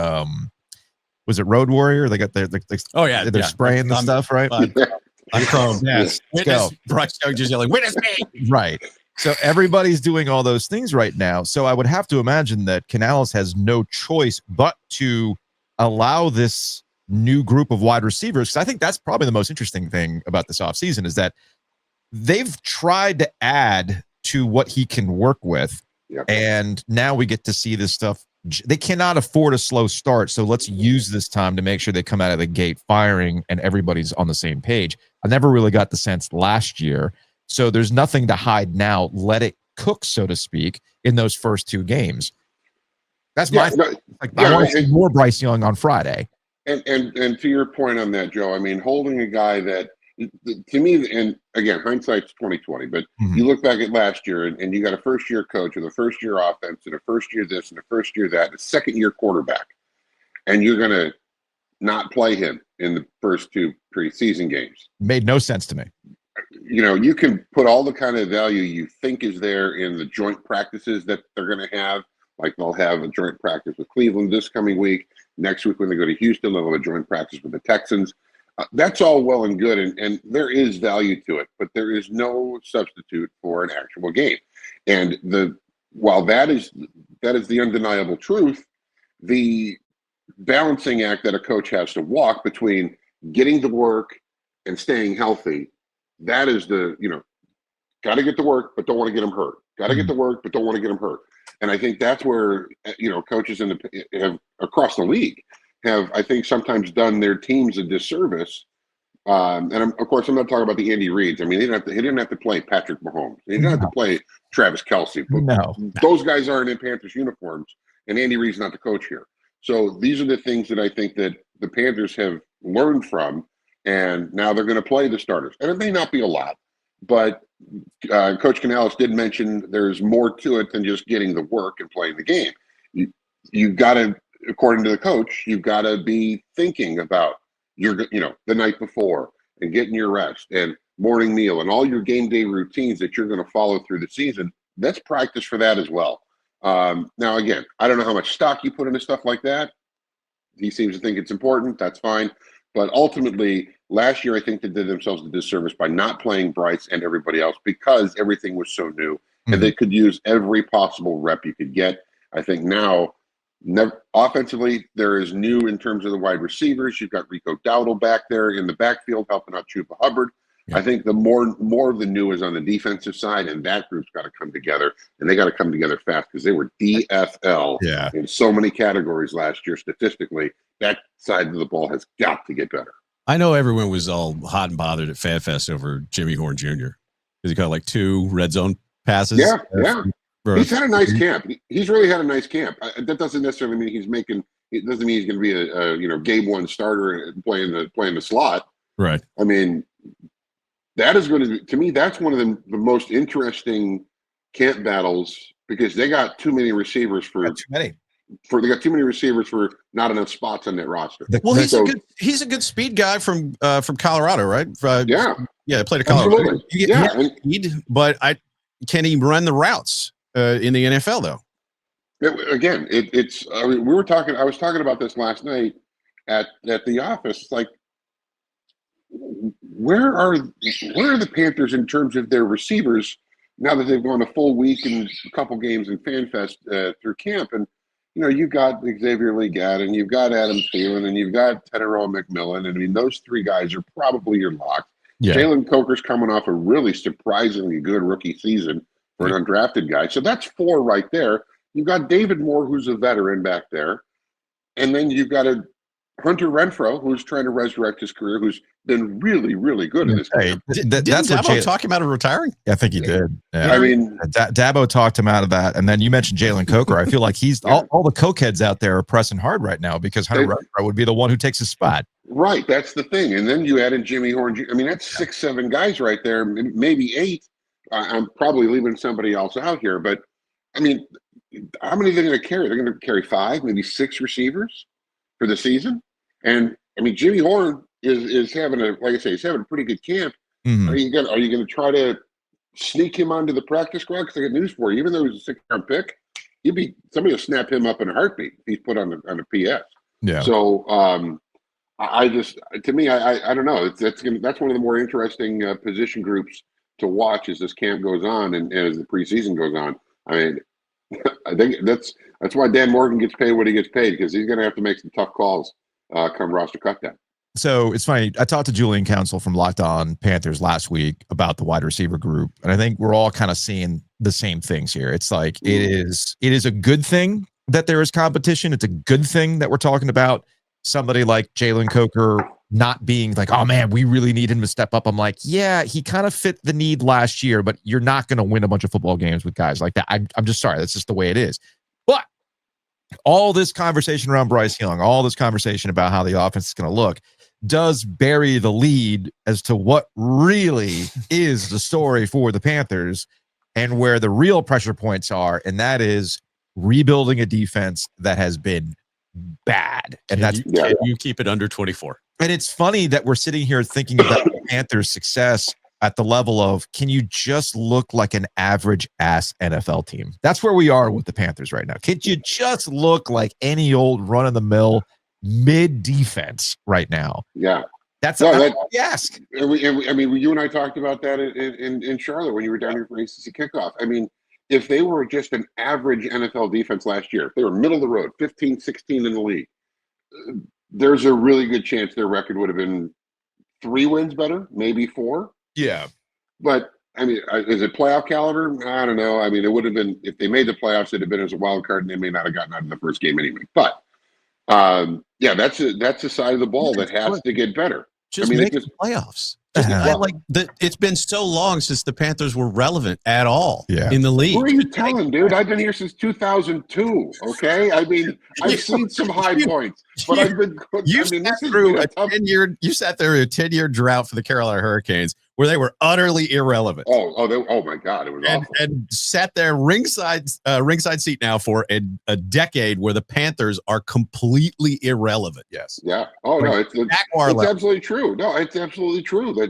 A: Was it Road Warrior? They got their they're spraying the stuff, right?
B: I'm Chrome.
A: Yes. Let's go.
B: Bryce Young just yelling, "Witness me!"
A: Right. So everybody's doing all those things right now. So I would have to imagine that Canales has no choice but to allow this new group of wide receivers. Because I think that's probably the most interesting thing about this offseason is that they've tried to add to what he can work with.
E: Yep.
A: And now we get to see this stuff. They cannot afford a slow start. So let's use this time to make sure they come out of the gate firing and everybody's on the same page. I never really got the sense last year. So there's nothing to hide now. Let it cook, so to speak, in those first 2 games. That's my I want to see more Bryce Young on Friday.
E: And to your point on that, Joe, I mean, holding a guy that, to me, and again, hindsight's 2020, but you look back at last year and you got a first-year coach with a first-year offense and a first-year this and a first-year that, and a second-year quarterback, and you're going to not play him in the first two preseason games.
A: Made no sense to me.
E: You know, you can put all the kind of value you think is there in the joint practices that they're going to have. Like they'll have a joint practice with Cleveland this coming week. Next week when they go to Houston, they'll have a joint practice with the Texans. That's all well and good, and there is value to it, but there is no substitute for an actual game. And while that is the undeniable truth, the balancing act that a coach has to walk between getting to work and staying healthy, that is got to get to work, but don't want to get them hurt. Got to get to work, but don't want to get them hurt. And I think that's where, coaches have across the league have, I think, sometimes done their teams a disservice. Of course, I'm not talking about the Andy Reids. I mean, he didn't have to play Patrick Mahomes. He didn't have to play Travis Kelce.
A: No.
E: Those guys aren't in Panthers uniforms, and Andy Reid's not the coach here. So these are the things that I think that the Panthers have learned from, and now they're going to play the starters. And it may not be a lot, but Coach Canales did mention there's more to it than just getting the work and playing the game. You've got to, according to the coach, you've got to be thinking about the night before and getting your rest and morning meal and all your game day routines that you're going to follow through the season. That's practice for that as well. Now, again, I don't know how much stock you put into stuff like that. He seems to think it's important. That's fine. But ultimately, last year, I think they did themselves a disservice by not playing Bryce and everybody else because everything was so new and they could use every possible rep you could get. I think now, offensively, there is new in terms of the wide receivers. You've got Rico Dowdle back there in the backfield helping out Chuba Hubbard. Yeah. I think the more of the new is on the defensive side, and that group's got to come together, and they got to come together fast because they were DFL in so many categories last year statistically. That side of the ball has got to get better.
B: I know everyone was all hot and bothered at FanFest over Jimmy Horn Jr. because he got like 2 red zone passes.
E: Yeah. He's had a nice camp. He's really had a nice camp. That doesn't necessarily mean it doesn't mean he's going to be a game one starter playing the slot.
B: Right.
E: I mean, that is going to me, that's one of the most interesting camp battles because they got too many receivers for not enough spots on that roster.
B: Well, he's a good speed guy from Colorado, right? He played at Colorado. But can he run the routes in the NFL though?
E: I was talking about this last night at the office. Like, where are the Panthers in terms of their receivers now that they've gone a full week and a couple games in FanFest through camp? And you've got Xavier Legette and you've got Adam Thielen and you've got Tyrell McMillan. I mean, those 3 guys are probably your lock. Yeah. Jalen Coker's coming off a really surprisingly good rookie season for an undrafted guy. So that's 4 right there. You've got David Moore, who's a veteran back there. And then you've got Hunter Renfrow, who's trying to resurrect his career, who's been really, really good in this game.
B: Didn't Dabo talk him out of retiring?
A: I think he did. Yeah.
E: I mean,
A: Dabo talked him out of that. And then you mentioned Jalen Coker. I feel like he's all the cokeheads out there are pressing hard right now because Hunter Renfrow would be the one who takes his spot.
E: Right. That's the thing. And then you add in Jimmy Horn. I mean, that's 6, 7 guys right there, maybe 8. I'm probably leaving somebody else out here. But, I mean, how many are they going to carry? They're going to carry 5, maybe 6 receivers for the season. And I mean, Jimmy Horn is having he's having a pretty good camp. Mm-hmm. Are you going to try to sneak him onto the practice squad? Because I got news for you. Even though he's a 6th-round pick, somebody will snap him up in a heartbeat if he's put on the PS. Yeah. So I don't know. That's one of the more interesting position groups to watch as this camp goes on and as the preseason goes on. I mean, I think that's why Dan Morgan gets paid what he gets paid because he's going to have to make some tough calls. Come roster cutdown.
A: So it's funny. I talked to Julian Council from Locked On Panthers last week about the wide receiver group, and I think we're all kind of seeing the same things here. It's like it is a good thing that there is competition. It's a good thing that we're talking about somebody like Jalen Coker not being like, oh man, we really need him to step up. I'm like, yeah, he kind of fit the need last year, but you're not going to win a bunch of football games with guys like that. I'm just sorry. That's just the way it is. But all this conversation around Bryce Young, all this conversation about how the offense is going to look, does bury the lead as to what really is the story for the Panthers and where the real pressure points are, and that is rebuilding a defense that has been bad. And
B: can you keep it under 24?
A: And it's funny that we're sitting here thinking about the Panthers' success at the level of, can you just look like an average ass NFL team? That's where we are with the Panthers right now. Can you just look like any old run of the mill mid defense right now?
E: Yeah.
A: That's what you ask.
E: I mean, you and I talked about that in Charlotte when you were down here for ACC kickoff. I mean, if they were just an average NFL defense last year, if they were middle of the road, 15, 16 in the league, there's a really good chance their record would have been 3 wins better, maybe 4.
A: Yeah.
E: But, I mean, is it playoff caliber? I don't know. I mean, it would have been, if they made the playoffs, it'd have been as a wild card, and they may not have gotten out in the first game anyway. But, yeah, that's a side of the ball that has to get better.
B: Just make the playoffs. It's been so long since the Panthers were relevant at all in the league.
E: What are you telling, dude? I've been here since 2002. Okay, I mean, I've seen some high points, but I've been.
B: You sat through a 10-year. You sat there a 10-year drought for the Carolina Hurricanes, where they were utterly irrelevant.
E: Oh my God, it was awful.
B: And sat there ringside seat now for a decade where the Panthers are completely irrelevant.
A: Yes.
E: Yeah. Oh no, it's absolutely true. No, it's absolutely true that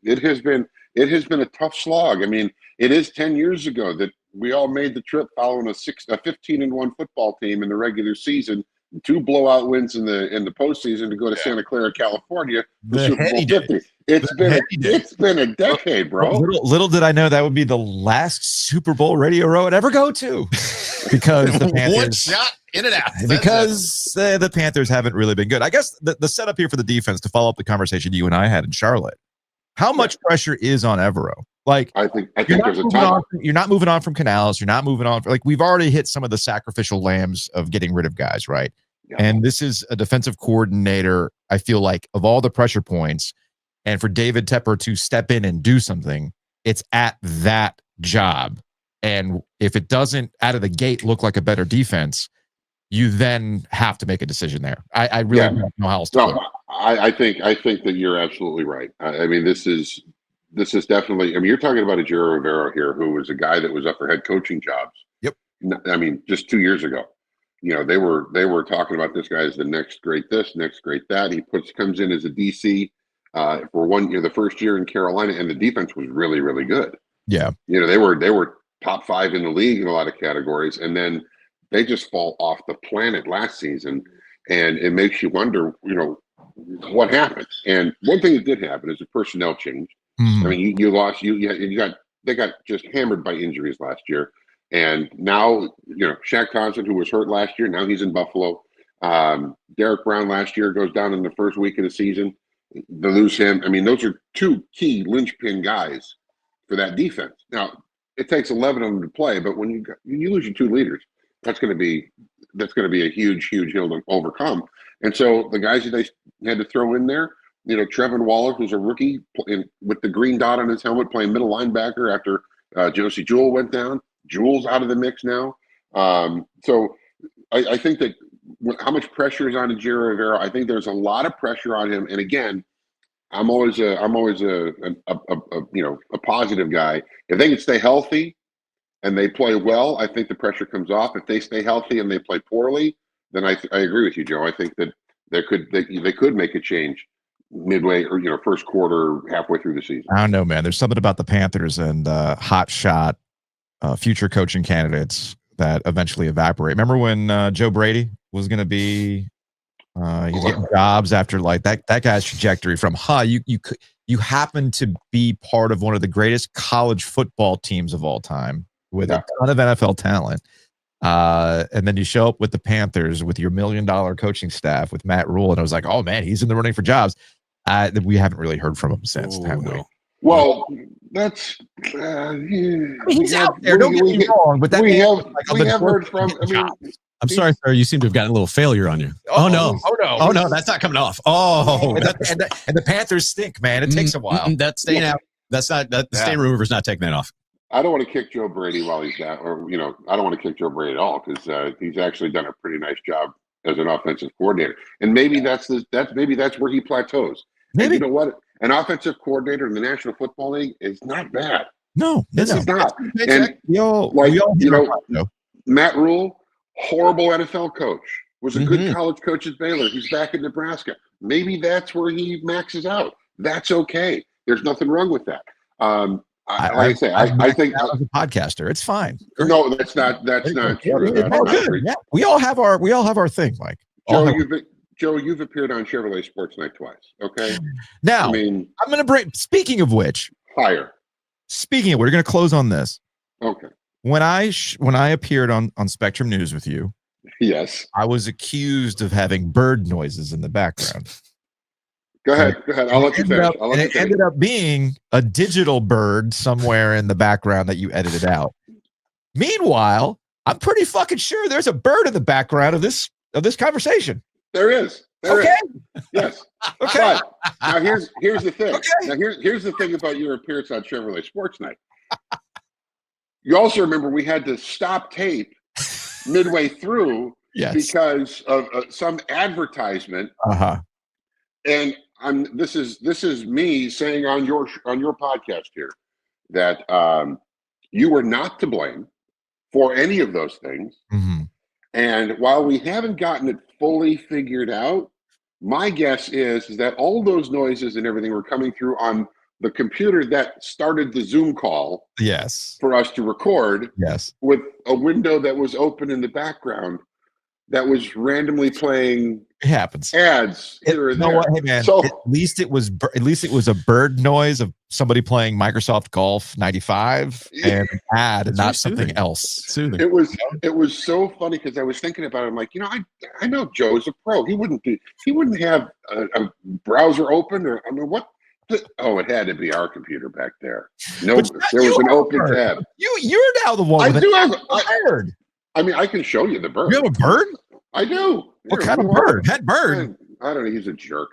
E: it has been a tough slog. I mean, it is 10 years ago that we all made the trip following a 15-1 football team in the regular season, 2 blowout wins in the postseason to go to Santa Clara, California for Super Bowl 50. It's been a decade, bro.
A: Little did I know that would be the last Super Bowl Radio Row I'd ever go to, because the Panthers
B: one shot in and out.
A: Because the Panthers haven't really been good. I guess the setup here for the defense, to follow up the conversation you and I had in Charlotte, how much pressure is on Evero? Like, I think there's a ton. You're not moving on from Canales. You're not moving on. Like, we've already hit some of the sacrificial lambs of getting rid of guys, right? Yeah. And this is a defensive coordinator, I feel like, of all the pressure points, and for David Tepper to step in and do something, it's at that job. And if it doesn't out of the gate look like a better defense, you then have to make a decision there. I really don't know how else to put it.
E: I think that you're absolutely right. I mean, this is definitely. I mean, you're talking about a Jiro Rivera here, who was a guy that was up for head coaching jobs. Yep. I mean, just 2 years ago, you know, they were talking about this guy as the next great this, next great that. He comes in as a DC for 1 year, the first year in Carolina, and the defense was really, really good. Yeah. You know, they were top 5 in the league in a lot of categories, and then they just fall off the planet last season, and it makes you wonder, you know, what happened. And one thing that did happen is a personnel change. Mm-hmm. I mean, they got just hammered by injuries last year, and now, you know, Shaq Thompson, who was hurt last year, now he's in Buffalo. Derek Brown last year goes down in the first week of the season. They lose him. I mean, those are 2 key linchpin guys for that defense. Now, it takes 11 of them to play, but when you lose your 2 leaders, that's going to be a huge hill to overcome. And so the guys that they had to throw in there, you know, Trevin Waller, who's a rookie with the green dot on his helmet, playing middle linebacker after Josie Jewell went down. Jewell's out of the mix now. So I think that how much pressure is on Jiro Rivera? I think there's a lot of pressure on him. And again, I'm always a positive guy. If they can stay healthy and they play well, I think the pressure comes off. If they stay healthy and they play poorly, then I agree with you, Joe. I think that they could make a change midway or, you know, first quarter, halfway through the season.
A: I don't know, man. There's something about the Panthers and hot shot future coaching candidates that eventually evaporate. Remember when Joe Brady was going to be he's getting jobs after like that guy's trajectory from you happen to be part of one of the greatest college football teams of all time with a ton of NFL talent. And then you show up with the Panthers with your $1 million coaching staff with Matt Rule, and I was like, oh man, he's in the running for jobs. We haven't really heard from him since, have we?
E: Well, that's
A: he's out there. Don't get me wrong, but
E: we have heard from. I mean,
B: I'm sorry, sir. You seem to have gotten a little failure on you. Oh no! That's not coming off. And
A: the Panthers stink, man. It takes a while.
B: That's staying out. That's not. The stain remover's not taking that off.
E: I don't want to kick Joe Brady while he's down, or I don't want to kick Joe Brady at all because he's actually done a pretty nice job as an offensive coordinator, and maybe that's where he plateaus.
A: Maybe.
E: And you know what? An offensive coordinator in the National Football League is not bad.
A: No,
E: This is not. And
A: we all
E: Matt Rule, horrible NFL coach, was a good college coach at Baylor. He's back in Nebraska. Maybe that's where he maxes out. That's okay. There's nothing wrong with that. I think
A: as a podcaster, it's fine.
E: No, that's not true. That's not true.
A: Yeah. We all have our thing, Mike.
E: Joe, you've appeared on Chevrolet Sports Night twice. Okay.
A: Now, I'm going to bring. Speaking of which,
E: higher.
A: Speaking of, we're going to close on this.
E: Okay.
A: When I appeared on Spectrum News with you,
E: yes,
A: I was accused of having bird noises in the background.
E: Go ahead. I'll let you finish.
A: It ended up being a digital bird somewhere in the background that you edited out. Meanwhile, I'm pretty fucking sure there's a bird in the background of this conversation.
E: There is.
A: Okay.
E: Yes.
A: Okay.
E: But now here's the thing.
A: Okay.
E: Now here's the thing about your appearance on Chevrolet Sports Night. You also remember we had to stop tape midway through because of some advertisement. And this is me saying on your podcast here that you were not to blame for any of those things.
A: Mm-hmm.
E: And while we haven't gotten it fully figured out, my guess is that all those noises and everything were coming through on the computer that started the Zoom call.
A: Yes.
E: For us to record.
A: Yes.
E: With a window that was open in the background that was randomly playing.
A: It happens.
E: Ads here or there.
A: Hey man,
E: so
A: at least it was a bird noise of somebody playing Microsoft Golf 95 and an ad and not something else.
B: Soothing.
E: It was so funny because I was thinking about it. I'm like, I know Joe's a pro. He wouldn't have a browser open or what. Oh, it had to be our computer back there. No, there was an open tab.
A: You're now the one.
E: I do have
A: a bird.
E: I mean, I can show you the bird.
A: You have a bird?
E: I do.
A: What kind of bird?
B: Pet bird.
E: I don't know. He's a jerk.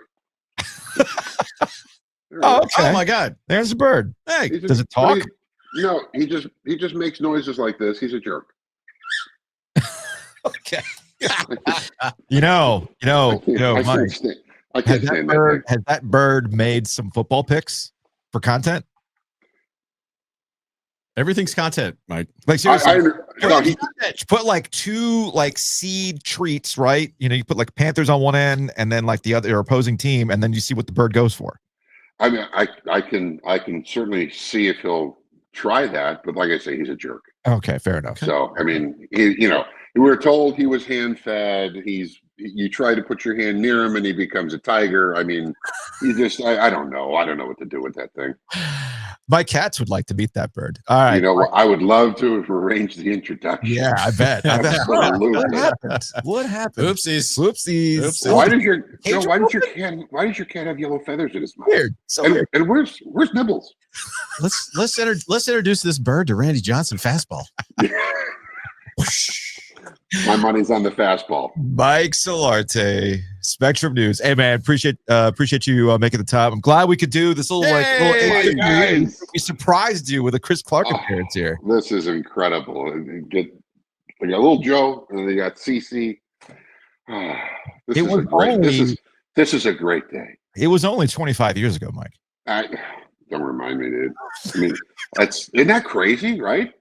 A: Oh, okay.
B: Oh my God.
A: There's a bird.
B: Hey,
A: does it talk?
E: No, he just makes noises like this. He's a jerk.
A: Okay. Mike.
E: I can't stand that.
A: Has that bird made some football picks for content?
B: Everything's content, Mike.
A: Like seriously,
E: he
A: put like two seed treats, right? You put like Panthers on one end, and then like the other opposing team, and then you see what the bird goes for.
E: I mean, I can certainly see if he'll try that, but like I say, he's a jerk.
A: Okay, fair enough.
E: So I mean, we were told he was hand fed. You try to put your hand near him, and he becomes a tiger. I mean, I don't know. I don't know what to do with that thing.
A: My cats would like to meet that bird. All right.
E: I would love to have arranged the introduction.
A: Yeah, I bet.
E: Absolutely.
A: What happened?
B: Oopsies.
E: Why does your cat have yellow feathers in his mouth?
A: Weird. Weird.
E: And where's Nibbles?
B: Let's introduce this bird to Randy Johnson fastball.
E: My money's on the fastball.
A: Mike Solarte, Spectrum News. Hey man, appreciate you making the time. I'm glad we could do this little interview. We surprised you with a Chris Clark appearance here.
E: This is incredible. They got little Joe, and they got CC. This is a great day.
A: It was only 25 years ago, Mike.
E: Don't remind me, dude. I mean, isn't that crazy, right?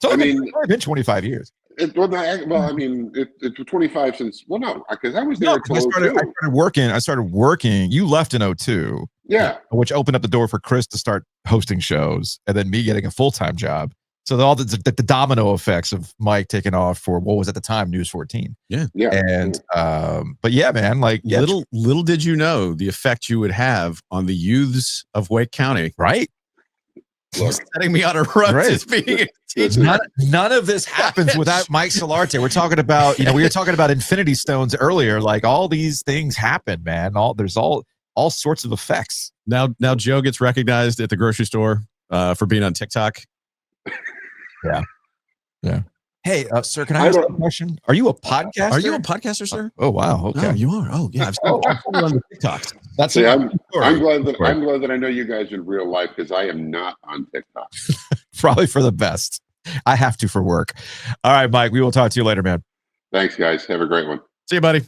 A: It's only been 25 years.
E: It's 25 since. Well, no, because I was there.
A: I started working. You left in 2002.
E: Yeah,
A: which opened up the door for Chris to start hosting shows, and then me getting a full-time job. So all the domino effects of Mike taking off for what was at the time News 14.
B: Yeah.
A: And but yeah, man,
B: little did you know the effect you would have on the youths of Wake County,
A: right?
B: Look, setting me on a run as being a teacher.
A: None of this happens without Mike Solarte. We're talking about, we were talking about Infinity Stones earlier. Like all these things happen, man. There's all sorts of effects.
B: Now Joe gets recognized at the grocery store for being on TikTok.
A: Yeah. Hey, sir, can I ask you a question? Are you a podcaster?
B: Are you a podcaster, sir?
A: Oh wow. Okay.
B: Oh, you are. Oh yeah. I've seen you on the TikToks.
A: That's
E: I'm glad that I know you guys in real life because I am not on TikTok.
A: Probably for the best. I have to for work. All right, Mike, we will talk to you later, man.
E: Thanks, guys. Have a great one.
B: See you, buddy.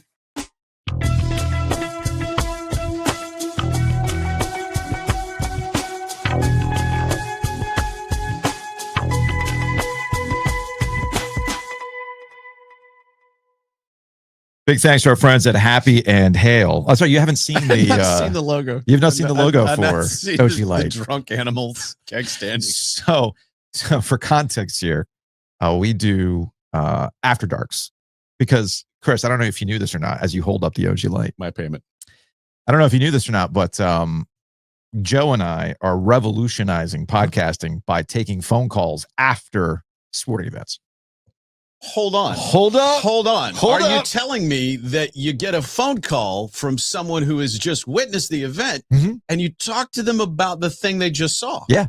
A: Big thanks to our friends at Happy and Hail. Oh, sorry, you haven't seen the
B: seen the logo.
A: You've not seen the logo
B: I've not
A: for
B: seen
A: OG
B: the
A: Light.
B: drunk animals keg standing.
A: So for context here, we do After Darks because Chris, I don't know if you knew this or not. As you hold up the OG Light,
B: My payment.
A: I don't know if you knew this or not, but Joe and I are revolutionizing podcasting by taking phone calls after sporting events.
B: Hold on.
A: Hold up.
B: Hold on.
A: Hold
B: Are you
A: up.
B: telling me that you get a phone call from someone who has just witnessed the event
A: Mhm.
B: and you talk to them about the thing they just saw?
A: Yeah.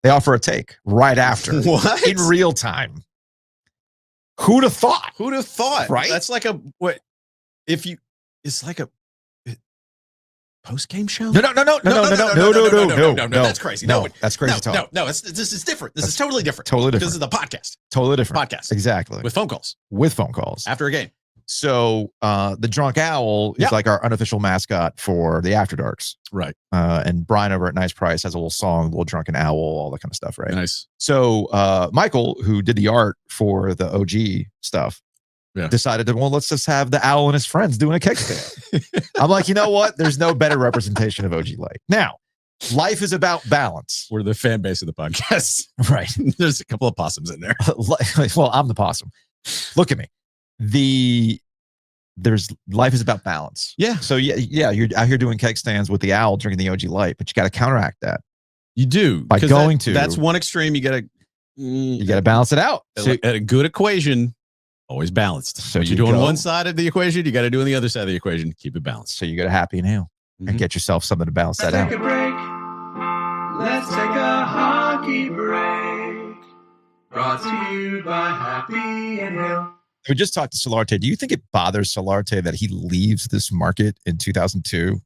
A: They offer a take right after
B: What?
A: in real time. Who'd have thought?
B: Who'd have thought?
A: Right?
B: That's like a what? If you, it's like a post game show.
A: No.
B: That's crazy.
A: No, that's crazy
B: No,
A: talk.
B: this is different. This is
A: That's
B: totally different.
A: Totally
B: This
A: different.
B: is the podcast.
A: Totally different.
B: Podcast
A: Exactly.
B: with phone calls
A: With phone calls.
B: after a game.
A: So the drunk owl is
B: Yeah.
A: like our unofficial mascot for the After Darks.
B: Right.
A: And Brian over at Nice Price has a little song, little drunken owl, all that kind of stuff, right?
B: Nice.
A: So Michael, who did the art for the OG stuff, decided to, well, let's just have the owl and his friends doing a kickstand. I'm like, you know what? There's no better representation of OG Light. Now, life is about balance.
B: We're the fan base of the podcast.
A: Right.
B: There's a couple of possums in there.
A: Well, I'm the possum. Look at me. Life is about balance.
B: Yeah.
A: So yeah, you're out here doing keg stands with the owl drinking the OG Light, but you got to counteract that.
B: You do.
A: By
B: 'Cause
A: going to-
B: that's one extreme. You got
A: to balance it out. So,
B: at a good equation, always balanced.
A: So
B: What
A: you
B: you do on
A: go-
B: one side of the equation, you got to do on the other side of the equation. Keep it balanced.
A: so you got to happy and hail and
B: Mhm.
A: get yourself something to balance that
F: Let's
A: out.
F: take a break. Let's take a hockey break. Brought to you by Happy and Hill.
A: We just talked to Solarte. Do you think it bothers Solarte that he leaves this market in 2002?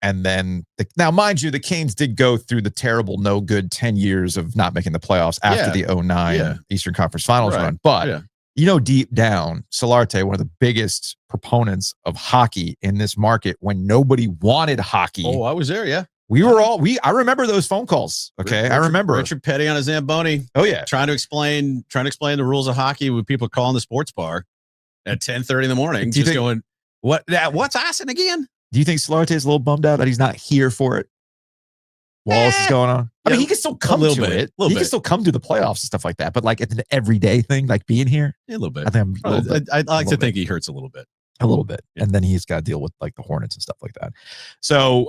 A: And then, now, mind you, the Canes did go through the terrible, no good 10 years of not making the playoffs after the 09 Eastern Conference Finals
B: Right.
A: run. But,
B: Yeah.
A: you know, deep down, Solarte, one of the biggest proponents of hockey in this market when nobody wanted hockey.
B: Oh, I was there. Yeah.
A: I remember those phone calls. Okay. I remember.
B: Richard Petty on a Zamboni
A: Oh, yeah.
B: trying to explain the rules of hockey with people calling the sports bar at 10:30 in the morning,
A: Do you
B: just
A: think-
B: going, what's icing again?
A: Do you think Solarte is a little bummed out that he's not here for it while this is going on? I mean, he can still come
B: little
A: to
B: bit,
A: it.
B: little
A: He can
B: bit.
A: still come to the playoffs and stuff like that. But like it's an everyday thing, like being here,
B: Yeah, a little bit.
A: I think I'm a little bit.
B: I like
A: little
B: to
A: bit.
B: think he hurts a little bit.
A: A little bit.
B: Yeah.
A: And then he's got to deal with like the Hornets and stuff like that. So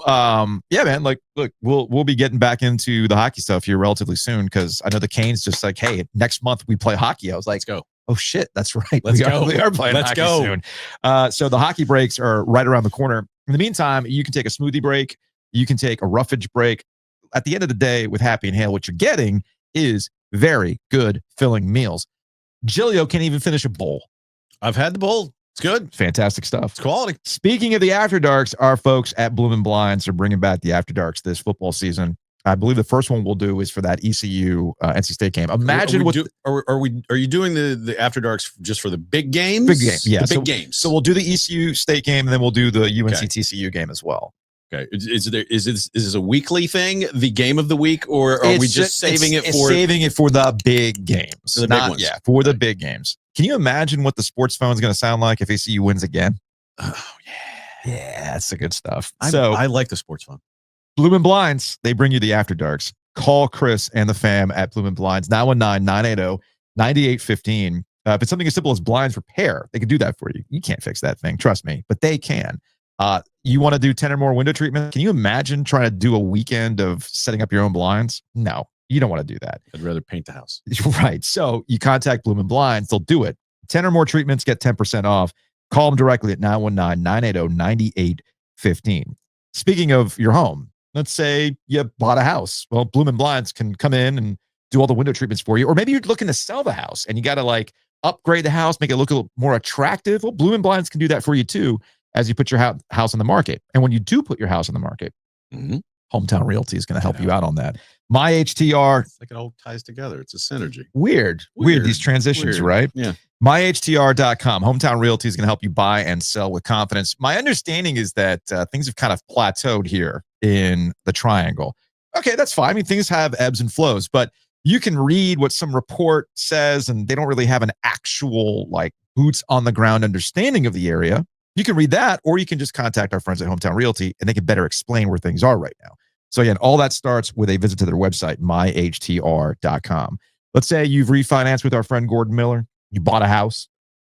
A: yeah, man, like look, we'll be getting back into the hockey stuff here relatively soon because I know the Canes just like, hey, next month we play hockey. I was like,
B: Let's go.
A: oh shit, that's right.
B: Let's
A: we
B: go.
A: we are playing
B: Let's
A: hockey
B: go.
A: soon. So the hockey breaks are right around the corner. In the meantime, you can take a smoothie break. You can take a roughage break. At the end of the day, with Happy and Hail, what you're getting is very good filling meals. Giglio can't even finish a bowl.
B: I've had the bowl. It's good.
A: Fantastic stuff.
B: It's quality.
A: Speaking of the After Darks, our folks at Bloom and Blinds are bringing back the After Darks this football season. I believe the first one we'll do is for that ECU NC State game. Imagine what
B: are you doing the after darks just for the big games?
A: Big game, yeah.
B: The big games.
A: So we'll do the ECU State game, and then we'll do the UNC
B: Okay.
A: TCU game as well.
B: Okay. Is this a weekly thing, the game of the week, or are we just saving it for
A: saving it for the big games?
B: The big ones.
A: Yeah, for the
B: Okay.
A: big games. Can you imagine what the sports phone is going to sound like if ECU wins again?
B: Oh yeah.
A: Yeah, that's the good stuff.
B: I like the sports phone.
A: Bloom and Blinds, they bring you the After Darks. Call Chris and the fam at Bloom and Blinds, 919-980-9815. If it's something as simple as blinds repair, they can do that for you. You can't fix that thing, trust me, but they can. You want to do 10 or more window treatment? Can you imagine trying to do a weekend of setting up your own blinds? No, you don't want to do that.
B: I'd rather paint the house.
A: Right. So you contact Bloom and Blinds, they'll do it. 10 or more treatments, get 10% off. Call them directly at 919-980-9815. Speaking of your home, let's say you bought a house. Well, Bloom and Blinds can come in and do all the window treatments for you. Or maybe you're looking to sell the house and you got to like upgrade the house, make it look a little more attractive. Well, Bloom and Blinds can do that for you too as you put your house on the market. And when you do put your house on the market,
B: Mhm.
A: Hometown Realty is going to help you out on that. My HTR.
B: It's like it all ties together. It's a synergy.
A: Weird. These transitions,
B: Weird.
A: right?
B: Yeah.
A: MyHTR.com. Hometown Realty is going to help you buy and sell with confidence. My understanding is that things have kind of plateaued here in the triangle. Okay, that's fine. I mean, things have ebbs and flows, but you can read what some report says, and they don't really have an actual like boots on the ground understanding of the area. You can read that, or you can just contact our friends at Hometown Realty, and they can better explain where things are right now. So again, all that starts with a visit to their website, myhtr.com. Let's say you've refinanced with our friend Gordon Miller. You bought a house.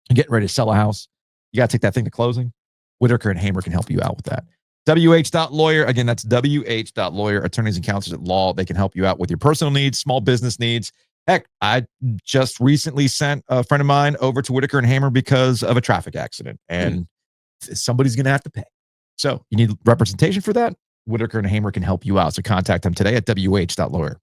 A: You're getting ready to sell a house. You got to take that thing to closing. Whitaker and Hamer can help you out with that. WH.lawyer. Again, that's WH.lawyer. Attorneys and counselors at law. They can help you out with your personal needs, small business needs. Heck, I just recently sent a friend of mine over to Whitaker and Hamer because of a traffic accident, and somebody's going to have to pay. So you need representation for that? Whitaker and Hamer can help you out. So contact them today at WH.lawyer.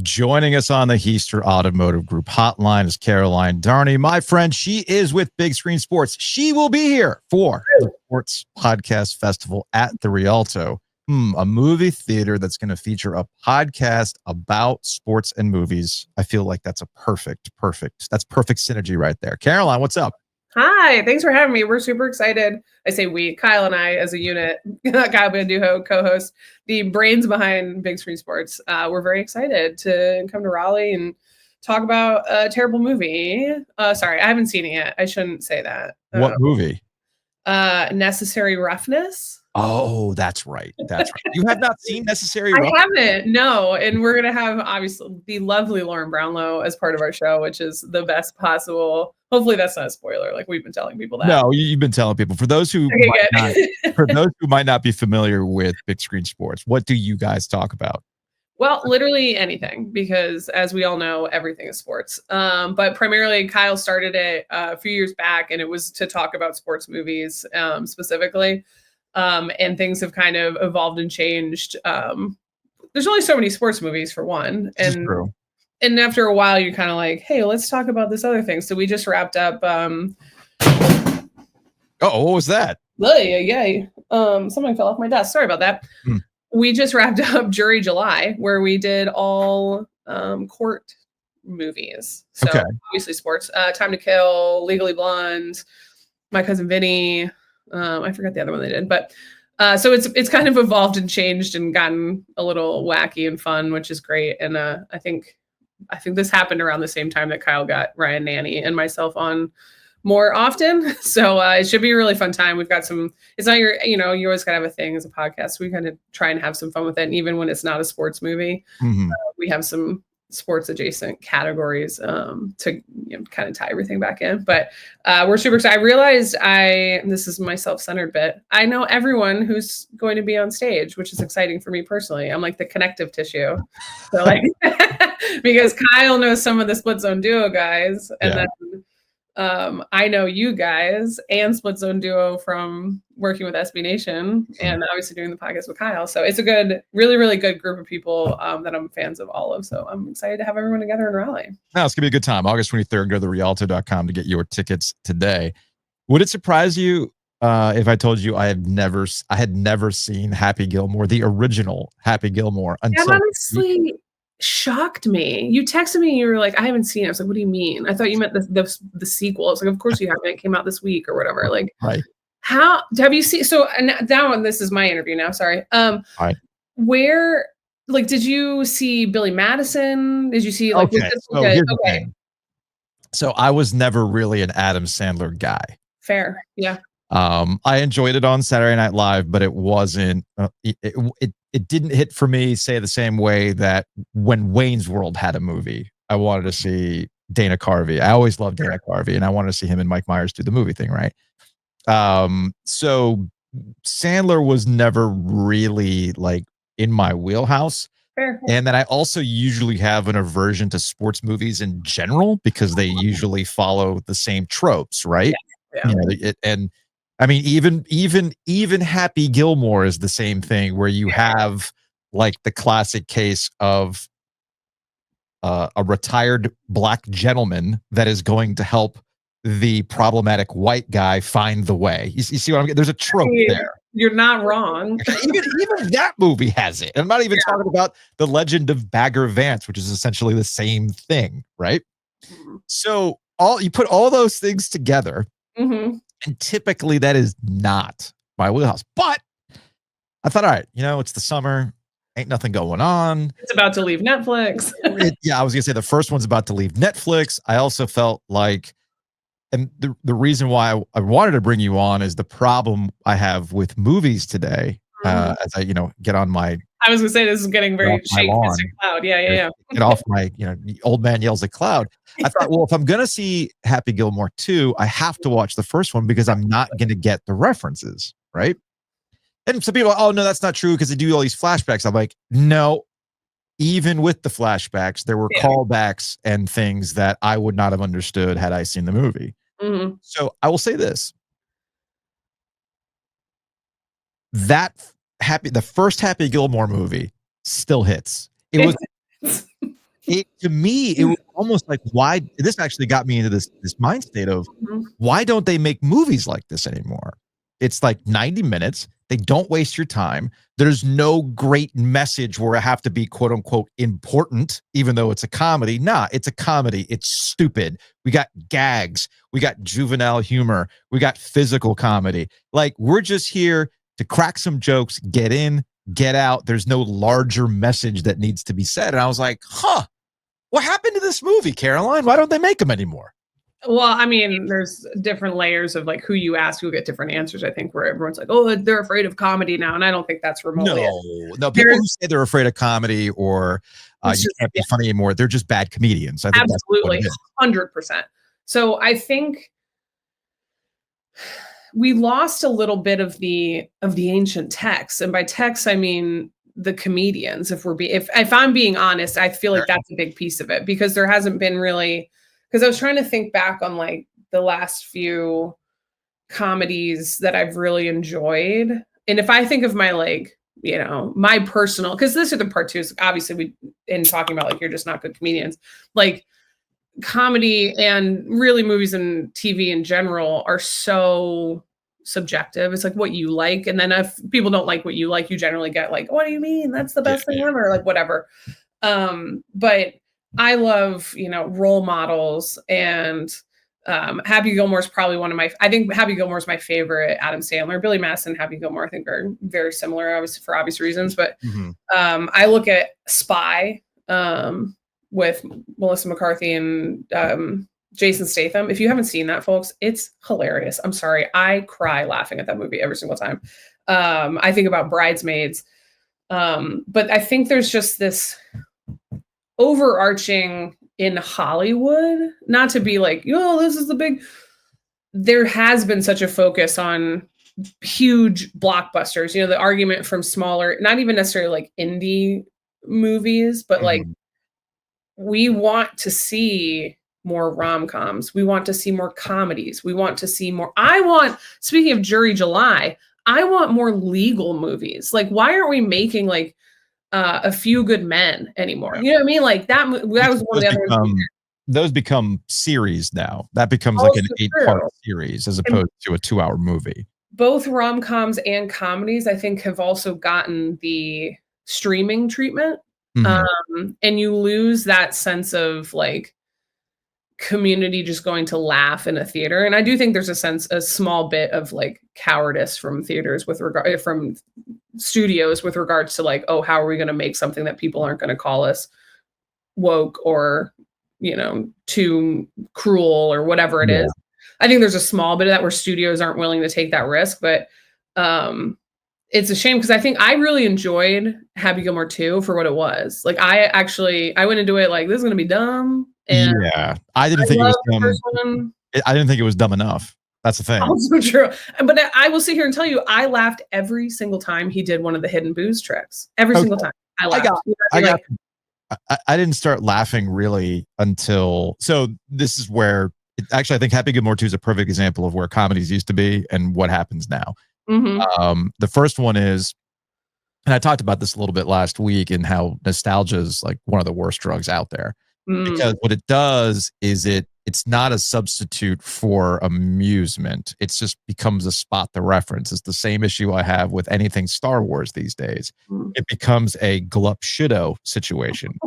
A: Joining us on the Heister Automotive Group hotline is Caroline Darney. My friend, she is with Big Screen Sports. She will be here for the Sports Podcast Festival at the Rialto. A movie theater that's going to feature a podcast about sports and movies. I feel like that's perfect synergy right there. Caroline, what's up?
G: Hi, thanks for having me. We're super excited. I say we, Kyle and I as a unit, Kyle Banduho, co-host, the brains behind Big Screen Sports. We're very excited to come to Raleigh and talk about a terrible movie. Sorry, I haven't seen it yet. I shouldn't say that.
A: What movie?
G: Necessary Roughness.
A: Oh, that's right. You have not seen Necessary Roughness?
G: I haven't, no. And we're going to have, obviously, the lovely Lauren Brownlow as part of our show, which is the best possible. Hopefully that's not a spoiler. Like we've been telling people that.
A: No, you've been telling people. For those who might not be familiar with Big Screen Sports, what do you guys talk about?
G: Well, literally anything, because as we all know, everything is sports. But primarily Kyle started it a few years back, and it was to talk about sports movies specifically. And things have kind of evolved and changed. There's only so many sports movies for one. And after a while, you're kind of like, hey, let's talk about this other thing. So we just wrapped up.
A: What was that?
G: Yay. Something fell off my desk. Sorry about that. We just wrapped up Jury July, where we did all court movies. So obviously sports. Time to Kill, Legally Blonde, My Cousin Vinny. I forgot the other one they did, but so it's kind of evolved and changed and gotten a little wacky and fun, which is great. And I think this happened around the same time that Kyle got Ryan Nanny and myself on more often. So it should be a really fun time. We've got some. It's not you always gotta have a thing as a podcast. So we kind of try and have some fun with it, and even when it's not a sports movie, we have some sports adjacent categories to kind of tie everything back in. But we're super excited. I realized this is my self-centered bit. I know everyone who's going to be on stage, which is exciting for me personally. I'm like the connective tissue. So like because Kyle knows some of the Split Zone Duo guys, and then I know you guys and Split Zone Duo from working with SB Nation and obviously doing the podcast with Kyle. So it's a good, really, really good group of people that I'm fans of all of. So I'm excited to have everyone together in Raleigh. No,
A: it's going to be a good time. August 23rd, go to therialto.com to get your tickets today. Would it surprise you if I told you I had never seen Happy Gilmore, the original Happy Gilmore?
G: That honestly shocked me. You texted me and you were like, I haven't seen it. I was like, what do you mean? I thought you meant the sequel. I was like, of course you haven't. It came out this week or whatever. Like,
A: right.
G: How have you seen? So now this is my interview now. Sorry.
A: Right.
G: Where, like, did you see Billy Madison? Did you see like?
A: Okay. Here's the thing. So I was never really an Adam Sandler guy.
G: Fair. Yeah.
A: I enjoyed it on Saturday Night Live, but it wasn't. It didn't hit for me, say, the same way that when Wayne's World had a movie, I wanted to see Dana Carvey. I always loved Dana Carvey, and I wanted to see him and Mike Myers do the movie thing, right? So Sandler was never really like in my wheelhouse.
G: Fair.
A: And then I also usually have an aversion to sports movies in general because they usually follow the same tropes, right?
G: Yeah.
A: You know, and I mean, even Happy Gilmore is the same thing where you have like the classic case of a retired black gentleman that is going to help the problematic white guy find the way. You see what I'm getting? There's a trope there.
G: You're not wrong.
A: even that movie has it. I'm not even talking about The Legend of Bagger Vance, which is essentially the same thing, right? So you put all those things together, and typically that is not my wheelhouse. But I thought, all right, it's the summer, ain't nothing going on.
G: It's about to leave Netflix.
A: I was gonna say the first one's about to leave Netflix. I also felt like, and the reason why I wanted to bring you on is the problem I have with movies today. As I, get on my,
G: I was gonna say this is getting very shaky cloud. Yeah.
A: Get off my, the old man yells at cloud. I thought, well, if I'm gonna see Happy Gilmore 2, I have to watch the first one because I'm not gonna get the references, right? And some people are, oh no, that's not true because they do all these flashbacks. I'm like, no, even with the flashbacks, there were callbacks and things that I would not have understood had I seen the movie. So I will say this. The first Happy Gilmore movie still hits. It was to me, it was almost like, why this actually got me into this mind state of why don't they make movies like this anymore? It's like 90 minutes. They don't waste your time. There's no great message where I have to be quote unquote important, even though it's a comedy. Nah, it's a comedy. It's stupid. We got gags. We got juvenile humor. We got physical comedy. Like, we're just here to crack some jokes, get in, get out. There's no larger message that needs to be said. And I was like, what happened to this movie, Caroline? Why don't they make them anymore?
G: Well, I mean, there's different layers of like who you ask, you'll get different answers. I think where everyone's like, oh, they're afraid of comedy now. And I don't think that's remotely.
A: No, people who say they're afraid of comedy or you can't be funny anymore, they're just bad comedians. I think
G: absolutely, 100%. So I think we lost a little bit of the ancient texts, and by texts I mean the comedians. If I'm being honest, I feel like that's a big piece of it because there hasn't been really. Because I was trying to think back on like the last few comedies that I've really enjoyed. And if I think of my my personal, because this is the part too, is obviously in talking about like, you're just not good comedians, like comedy and really movies and TV in general are so subjective. It's like what you like. And then if people don't like what you like, you generally get like, what do you mean? That's the best thing ever. Like whatever. But I love, role models, and Happy Gilmore is probably I think Happy Gilmore is my favorite Adam Sandler. Billy Madison and Happy Gilmore, I think, are very similar, obviously, for obvious reasons. But I look at Spy with Melissa McCarthy and Jason Statham. If you haven't seen that, folks, it's hilarious. I'm sorry. I cry laughing at that movie every single time. I think about Bridesmaids. But I think there's just this overarching in Hollywood, not to be like, this is the big, there has been such a focus on huge blockbusters, the argument from smaller, not even necessarily like indie movies, but like we want to see more rom-coms. We want to see more comedies. We want to see more. Speaking of Jury July, I want more legal movies. Like, why aren't we making like A Few Good Men anymore? You know what I mean? Like that was one of the other.
A: Those become series now. That becomes like an 8-part series as opposed to a 2-hour movie.
G: Both rom-coms and comedies, I think, have also gotten the streaming treatment. And you lose that sense of like community just going to laugh in a theater. And I do think there's a small bit of like cowardice from theaters from studios with regards to like, oh, how are we going to make something that people aren't going to call us woke or, too cruel or whatever it is. I think there's a small bit of that where studios aren't willing to take that risk, but it's a shame because I think I really enjoyed Happy Gilmore 2 for what it was. Like I went into it like, this is going to be dumb. And
A: I didn't think it was dumb. I didn't think it was dumb enough. That's the thing.
G: Also true. But I will sit here and tell you, I laughed every single time he did one of the hidden booze tricks. Every single time. I laughed.
A: I didn't start laughing really until, so this is where, actually I think Happy Gilmore 2 is a perfect example of where comedies used to be and what happens now. The first one is, and I talked about this a little bit last week, and how nostalgia is like one of the worst drugs out there. because what it does is it's not a substitute for amusement. It just becomes a spot to reference. It's the same issue I have with anything Star Wars these days. It becomes a glup shido situation.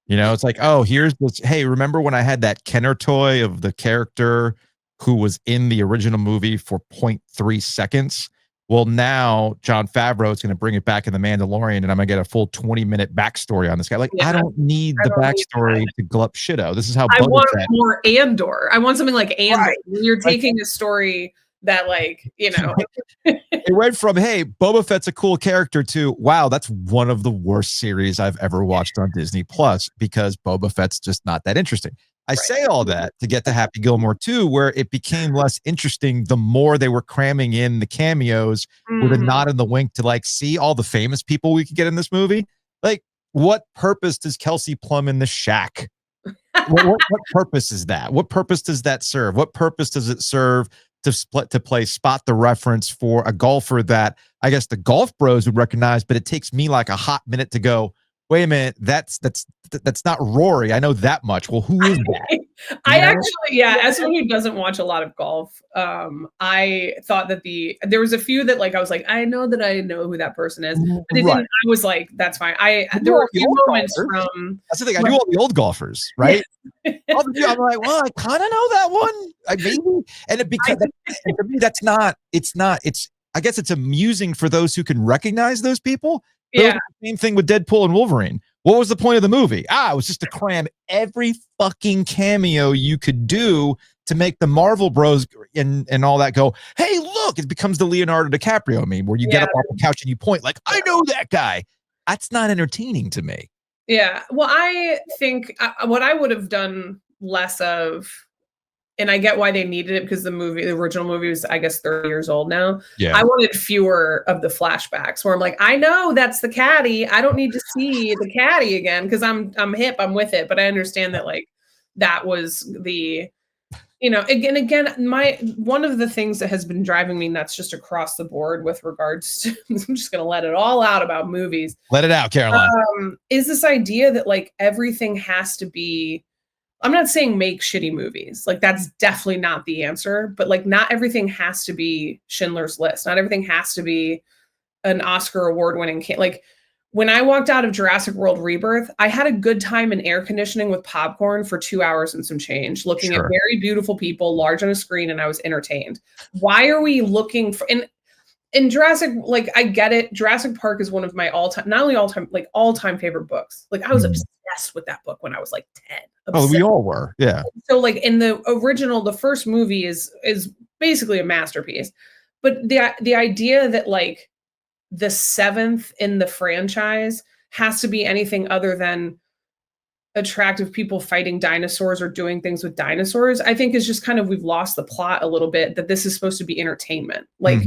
A: You know, it's like, oh, here's this. Hey, remember when I had that Kenner toy of the character who was in the original movie for 0.3 seconds? Well, now Jon Favreau is going to bring it back in The Mandalorian, and I'm going to get a full 20-minute backstory on this guy. Like, I don't need the backstory to glup shido. This is how
G: I
A: Boba
G: want
A: Fett.
G: more Andor. I want something like Andor.
A: Right.
G: You're taking a story that, like, you know.
A: It went from, hey, Boba Fett's a cool character to, wow, that's one of the worst series I've ever watched on Disney Plus because Boba Fett's just not that interesting. I say all that to get to Happy Gilmore 2, where it became less interesting the more they were cramming in the cameos with a nod and the wink to, like, see all the famous people we could get in this movie. Like, what purpose does Kelsey Plum in the shack? what purpose is that? What purpose does that serve? What purpose does it serve to play spot the reference for a golfer that I guess the golf bros would recognize, but it takes me like a hot minute to go, wait a minute, that's not Rory. I know that much. Well, who is that?
G: I actually, as someone who doesn't watch a lot of golf, I thought that there was a few that, like, I was like, I know who that person is, but it didn't. I was like, that's fine. There were a few moments from.
A: That's the thing. I knew all the old golfers, right? I'm like, well, I kind of know that one. Maybe, and it becomes and for me, that's not. It's not. It's. I guess it's amusing for those who can recognize those people. Yeah. Same thing with Deadpool and Wolverine. What was the point of the movie? It was just to cram every fucking cameo you could do to make the Marvel bros and all that go, hey, look, it becomes the Leonardo DiCaprio meme where you get up off the couch and you point like, I know that guy. That's not entertaining to me.
G: Yeah. Well, I think what I would have done less of, and I get why they needed it because the original movie was, I guess, 30 years old now. Yeah. I wanted fewer of the flashbacks where I'm like, I know that's the caddy. I don't need to see the caddy again because I'm hip, I'm with it. But I understand that, like, that was the, you know, again, one of the things that has been driving me nuts just across the board with regards to, I'm just going to let it all out about movies.
A: Let it out, Caroline.
G: Is this idea that, like, everything has to be, I'm not saying make shitty movies. Like, that's definitely not the answer, but, like, not everything has to be Schindler's List. Not everything has to be an Oscar award-winning. Like, when I walked out of Jurassic World Rebirth, I had a good time in air conditioning with popcorn for 2 hours and some change, looking at very beautiful people large on a screen, and I was entertained. Why are we looking for, in Jurassic, like, I get it. Jurassic Park is one of my all-time favorite books. Like, I was obsessed with that book when I was like 10. Obsessed.
A: Oh, we all were. Yeah.
G: So, like, in the original, the first movie is basically a masterpiece. But the idea that, like, the seventh in the franchise has to be anything other than attractive people fighting dinosaurs or doing things with dinosaurs, I think is just kind of, we've lost the plot a little bit, that this is supposed to be entertainment. Like,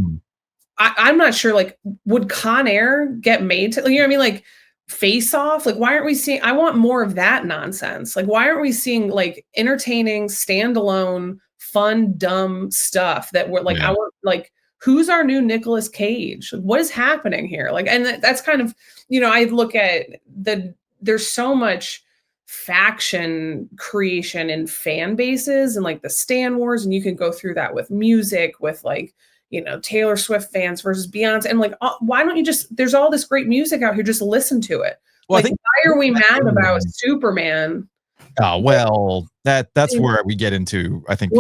G: I'm not sure, like, would Con Air get made to, you know what I mean? Like, Face Off, like, why aren't we seeing, I want more of that nonsense. Like, why aren't we seeing, like, entertaining, standalone, fun, dumb stuff that we're like, I want, like, who's our new Nicolas Cage? What is happening here? Like, and that's kind of, you know, I look at there's so much faction creation and fan bases and, like, the Stan Wars, and you can go through that with music, with, like, you know, Taylor Swift fans versus Beyonce. And, like, why don't you just, there's all this great music out here, just listen to it. Well, like, why are we mad about Superman?
A: Oh, well, that's where we get into, I think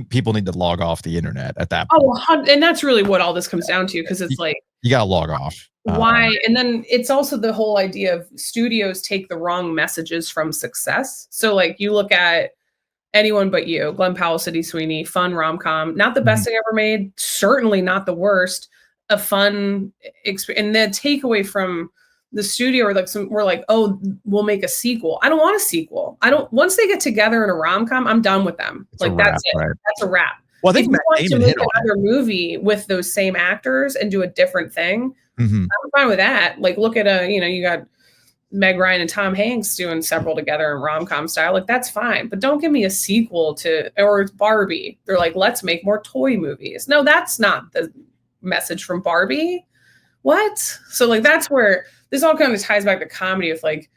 A: people need to log off the internet at that point.
G: Oh, and that's really what all this comes down to, because it's like,
A: you got to log off.
G: Why? And then it's also the whole idea of studios take the wrong messages from success. So, like, you look at Anyone But You, Glenn Powell, Sydney Sweeney, fun rom-com, not the best thing ever made, certainly not the worst, a fun experience. And the takeaway from the studio, or like, we're like, oh, we'll make a sequel. I don't want a sequel. Once they get together in a rom-com, I'm done with them. That's it. Right? That's a wrap.
A: Well, I think
G: if you want to make another movie with those same actors and do a different thing, I'm fine with that. Like, look at you got Meg Ryan and Tom Hanks doing several together in rom-com style. Like, that's fine, but don't give me a sequel or Barbie. They're like, let's make more toy movies. No, that's not the message from Barbie. What? So, like, that's where this all kind of ties back to comedy, with, like,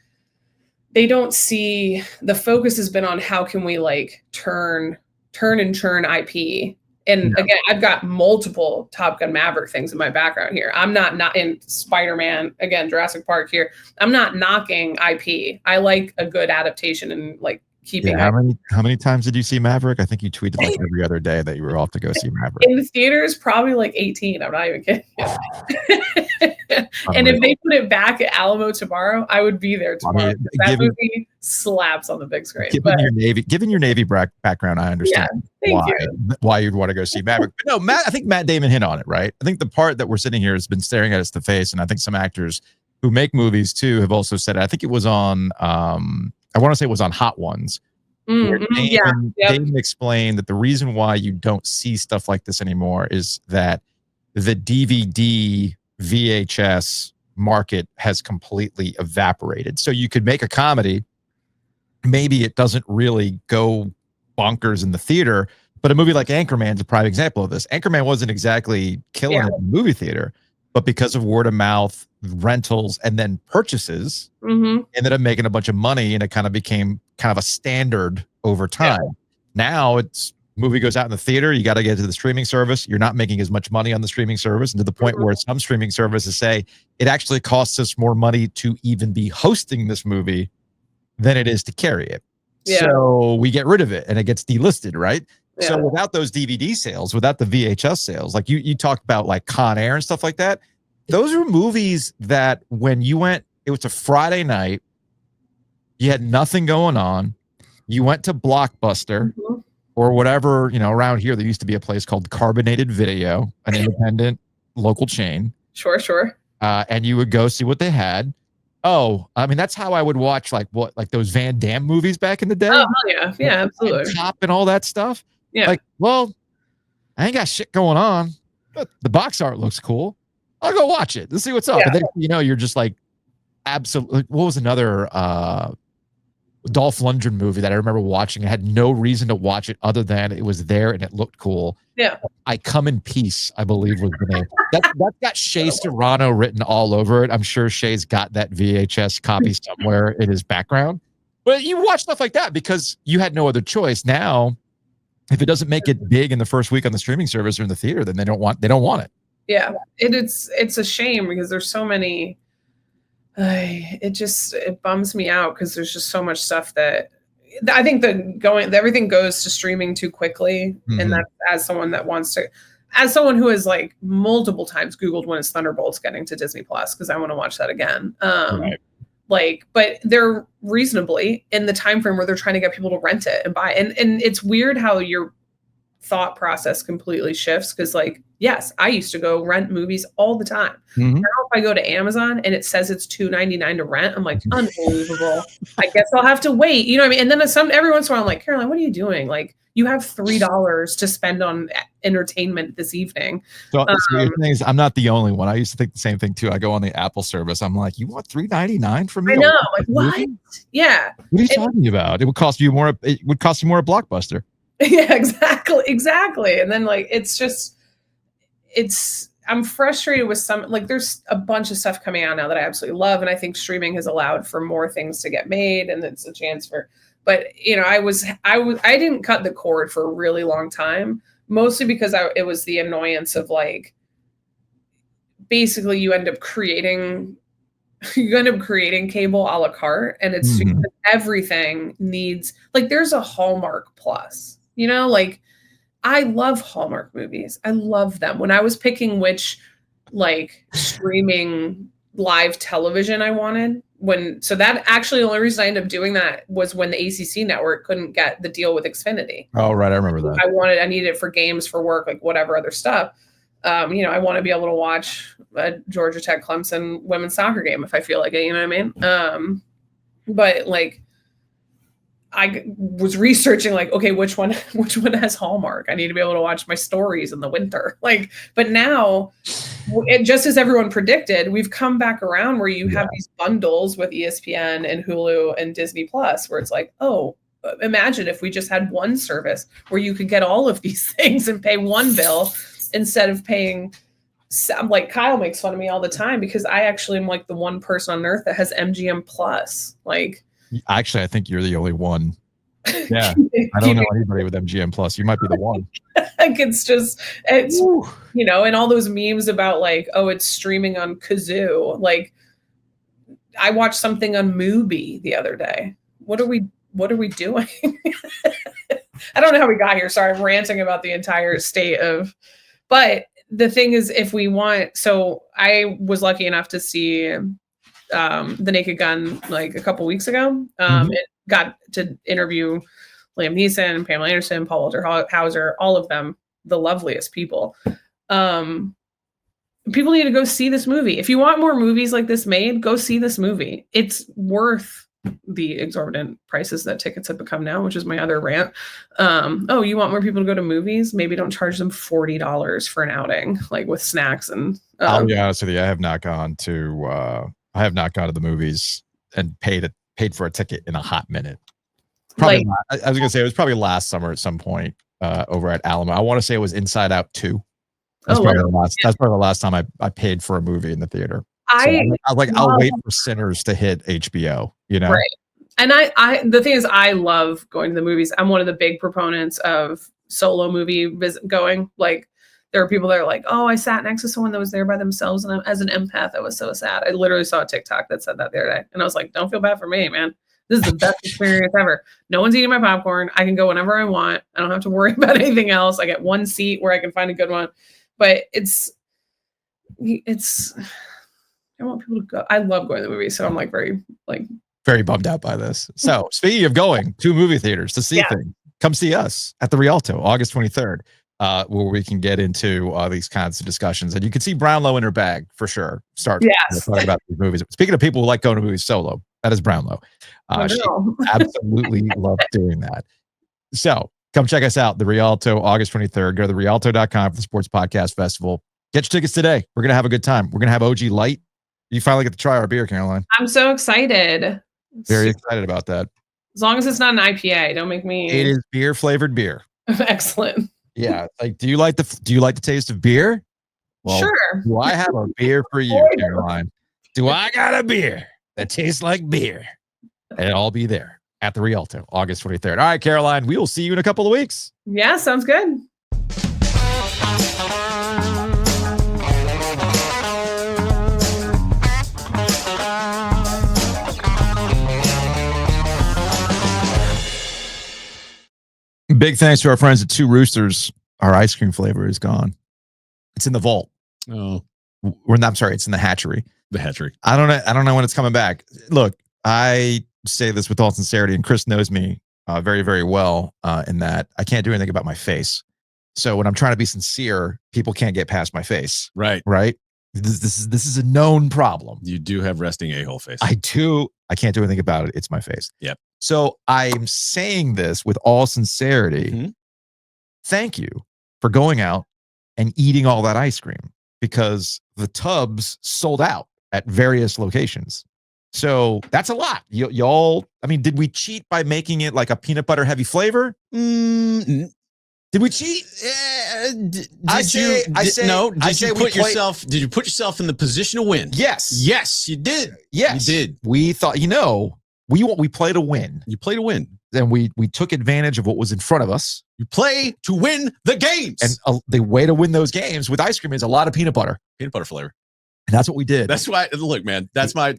G: they don't see the focus has been on how can we like turn and churn IP. And again, I've got multiple Top Gun Maverick things in my background here. I'm not in Spider-Man, again, Jurassic Park here. I'm not knocking IP. I like a good adaptation and like keeping.
A: Yeah, how many times did you see Maverick? I think you tweeted like every other day that you were off to go see Maverick.
G: In the theaters, probably like 18. I'm not even kidding. And if they put it back at Alamo tomorrow, I would be there tomorrow. That movie slaps on the big screen.
A: Given your Navy background, I understand why you'd want to go see Maverick. But no, I think Matt Damon hit on it, right? I think the part that we're sitting here has been staring at us in the face, and I think some actors who make movies too have also said it. I think it was on I want to say it was on Hot Ones. Damon explained that the reason why you don't see stuff like this anymore is that the DVD VHS market has completely evaporated. So you could make a comedy, maybe it doesn't really go bonkers in the theater, but a movie like Anchorman is a prime example of this. Anchorman wasn't exactly killing it in the movie theater, but because of word of mouth, rentals, and then purchases, ended up making a bunch of money, and it kind of became kind of a standard over time. Now it's movie goes out in the theater, you got to get to the streaming service. You're not making as much money on the streaming service, and to the point where some streaming services say it actually costs us more money to even be hosting this movie than it is to carry it. So we get rid of it and it gets delisted, right? So without those DVD sales, without the VHS sales, like you talked about like Con Air and stuff like that, those were movies that when you went, it was a Friday night, you had nothing going on, you went to Blockbuster or whatever, you know, around here, there used to be a place called Carbonated Video, an independent local chain.
G: Sure.
A: And you would go see what they had. Oh, I mean, that's how I would watch like those Van Damme movies back in the day.
G: Oh, yeah, absolutely.
A: Top and all that stuff.
G: Yeah.
A: Like, well, I ain't got shit going on, but the box art looks cool. I'll go watch it. Let's see what's up. And then, you know, you're just like, absolutely. What was another Dolph Lundgren movie that I remember watching? I had no reason to watch it other than it was there and it looked cool.
G: Yeah.
A: I Come in Peace, I believe was the name. That's got Shea Serrano written all over it. I'm sure Shay's got that VHS copy somewhere in his background. But you watch stuff like that because you had no other choice. Now, if it doesn't make it big in the first week on the streaming service or in the theater, then they don't want it.
G: Yeah. It's a shame because there's so many. It bums me out because there's just so much stuff that I think everything goes to streaming too quickly. And that's as someone who has like multiple times Googled when is Thunderbolts getting to Disney Plus, because I want to watch that again. But they're reasonably in the time frame where they're trying to get people to rent it and buy it. And it's weird how your thought process completely shifts because, like, yes, I used to go rent movies all the time. Now if I go to Amazon and it says it's $2.99 to rent, I'm like, unbelievable. I guess I'll have to wait. You know what I mean? And then every once in a while I'm like, Caroline, what are you doing? Like, you have $3 to spend on entertainment this evening.
A: So the thing is, I'm not the only one. I used to think the same thing too. I go on the Apple service. I'm like, you want $3.99 from me?
G: I know. Like, what? Yeah.
A: What are you talking about? It would cost you more. It would cost you more at Blockbuster.
G: Yeah, exactly. And then like, I'm frustrated with some, like, there's a bunch of stuff coming out now that I absolutely love. And I think streaming has allowed for more things to get made, and it's a chance for, but you know, I didn't cut the cord for a really long time, mostly because it was the annoyance of like, basically you end up creating cable a la carte, and it's everything needs, like, there's a Hallmark Plus, you know, like, I love Hallmark movies. I love them. When I was picking which like streaming live television I wanted, so that actually the only reason I ended up doing that was when the ACC network couldn't get the deal with Xfinity.
A: Oh, right. I remember that.
G: I needed it for games, for work, like whatever other stuff. You know, I want to be able to watch a Georgia Tech Clemson women's soccer game if I feel like it, you know what I mean? But like, I was researching like, okay, which one has Hallmark? I need to be able to watch my stories in the winter. Like, but now, just as everyone predicted, we've come back around where you have these bundles with ESPN and Hulu and Disney Plus, where it's like, oh, imagine if we just had one service where you could get all of these things and pay one bill instead of paying. I'm like, Kyle makes fun of me all the time because I actually am like the one person on earth that has MGM Plus. Like,
A: Actually, I think you're the only one. Yeah, I don't know anybody with MGM Plus. You might be the one.
G: Like it's you know, and all those memes about like, oh, it's streaming on Kazoo. Like, I watched something on Mubi the other day. What are we doing? I don't know how we got here. Sorry, I'm ranting about the entire state of. But the thing is, if we want, so I was lucky enough to see The Naked Gun like a couple weeks ago. It got to interview Liam Neeson, Pamela Anderson, Paul Walter Hauser, all of them, the loveliest people. People need to go see this movie. If you want more movies like this made, go see this movie. It's worth the exorbitant prices that tickets have become now, which is my other rant. Oh, you want more people to go to movies? Maybe don't charge them $40 for an outing, like with snacks and.
A: I'll be honest with you. I have not gone to the movies and paid for a ticket in a hot minute. Probably,
G: Like-
A: I was gonna say it was probably last summer at some point over at Alamo. I want to say it was Inside Out 2. That's probably the last time I paid for a movie in the theater. I'll wait for Sinners to hit HBO, you know?
G: Right. And I the thing is, I love going to the movies. I'm one of the big proponents of solo movie going. Like, there are people that are like, oh, I sat next to someone that was there by themselves, and as an empath, I was so sad. I literally saw a TikTok that said that the other day, and I was like, don't feel bad for me, man. This is the best experience ever. No one's eating my popcorn. I can go whenever I want. I don't have to worry about anything else. I get one seat where I can find a good one. But it's I want people to go. I love going to the movies, so I'm like very
A: bummed out by this. So speaking of going to movie theaters to see things, come see us at the Rialto, August 23rd, where we can get into these kinds of discussions. And you can see Brownlow in her bag for sure. Talking about these movies. Speaking of people who like going to movies solo, that is Brownlow. She absolutely loves doing that. So come check us out, the Rialto, August 23rd. Go to therialto.com for the Sports Podcast Festival. Get your tickets today. We're going to have a good time. We're going to have OG Light. You finally get to try our beer, Caroline.
G: I'm so excited.
A: Very excited about that.
G: As long as it's not an IPA, don't make me.
A: It is beer flavored beer.
G: Excellent.
A: Yeah. Like, do you like the taste of beer? Well,
G: sure.
A: Do I have a beer for you, Caroline? Do I got a beer that tastes like beer? And I'll be there at the Rialto, August 23rd. All right, Caroline, we will see you in a couple of weeks.
G: Yeah, sounds good.
A: Big thanks to our friends at Two Roosters. Our ice cream flavor is gone. It's in the vault.
B: Oh,
A: I'm sorry. It's in the hatchery.
B: The hatchery.
A: I don't know when it's coming back. Look, I say this with all sincerity, and Chris knows me very, very well in that I can't do anything about my face. So when I'm trying to be sincere, people can't get past my face.
B: Right.
A: Right. This is a known problem.
B: You do have resting a-hole face.
A: I do. I can't do anything about it. It's my face.
B: Yep.
A: So I'm saying this with all sincerity.
B: Mm-hmm.
A: Thank you for going out and eating all that ice cream, because the tubs sold out at various locations. So that's a lot. Y'all, I mean, did we cheat by making it like a peanut butter heavy flavor? Did we cheat?
B: Did you put yourself in the position to win?
A: Yes.
B: Yes, you did.
A: Yes.
B: You did.
A: We thought, we play to win.
B: You play to win.
A: Then we took advantage of what was in front of us.
B: You play to win the games.
A: And the way to win those games with ice cream is a lot of peanut butter.
B: Peanut butter flavor.
A: And that's what we did.
B: That's why, look, man, that's my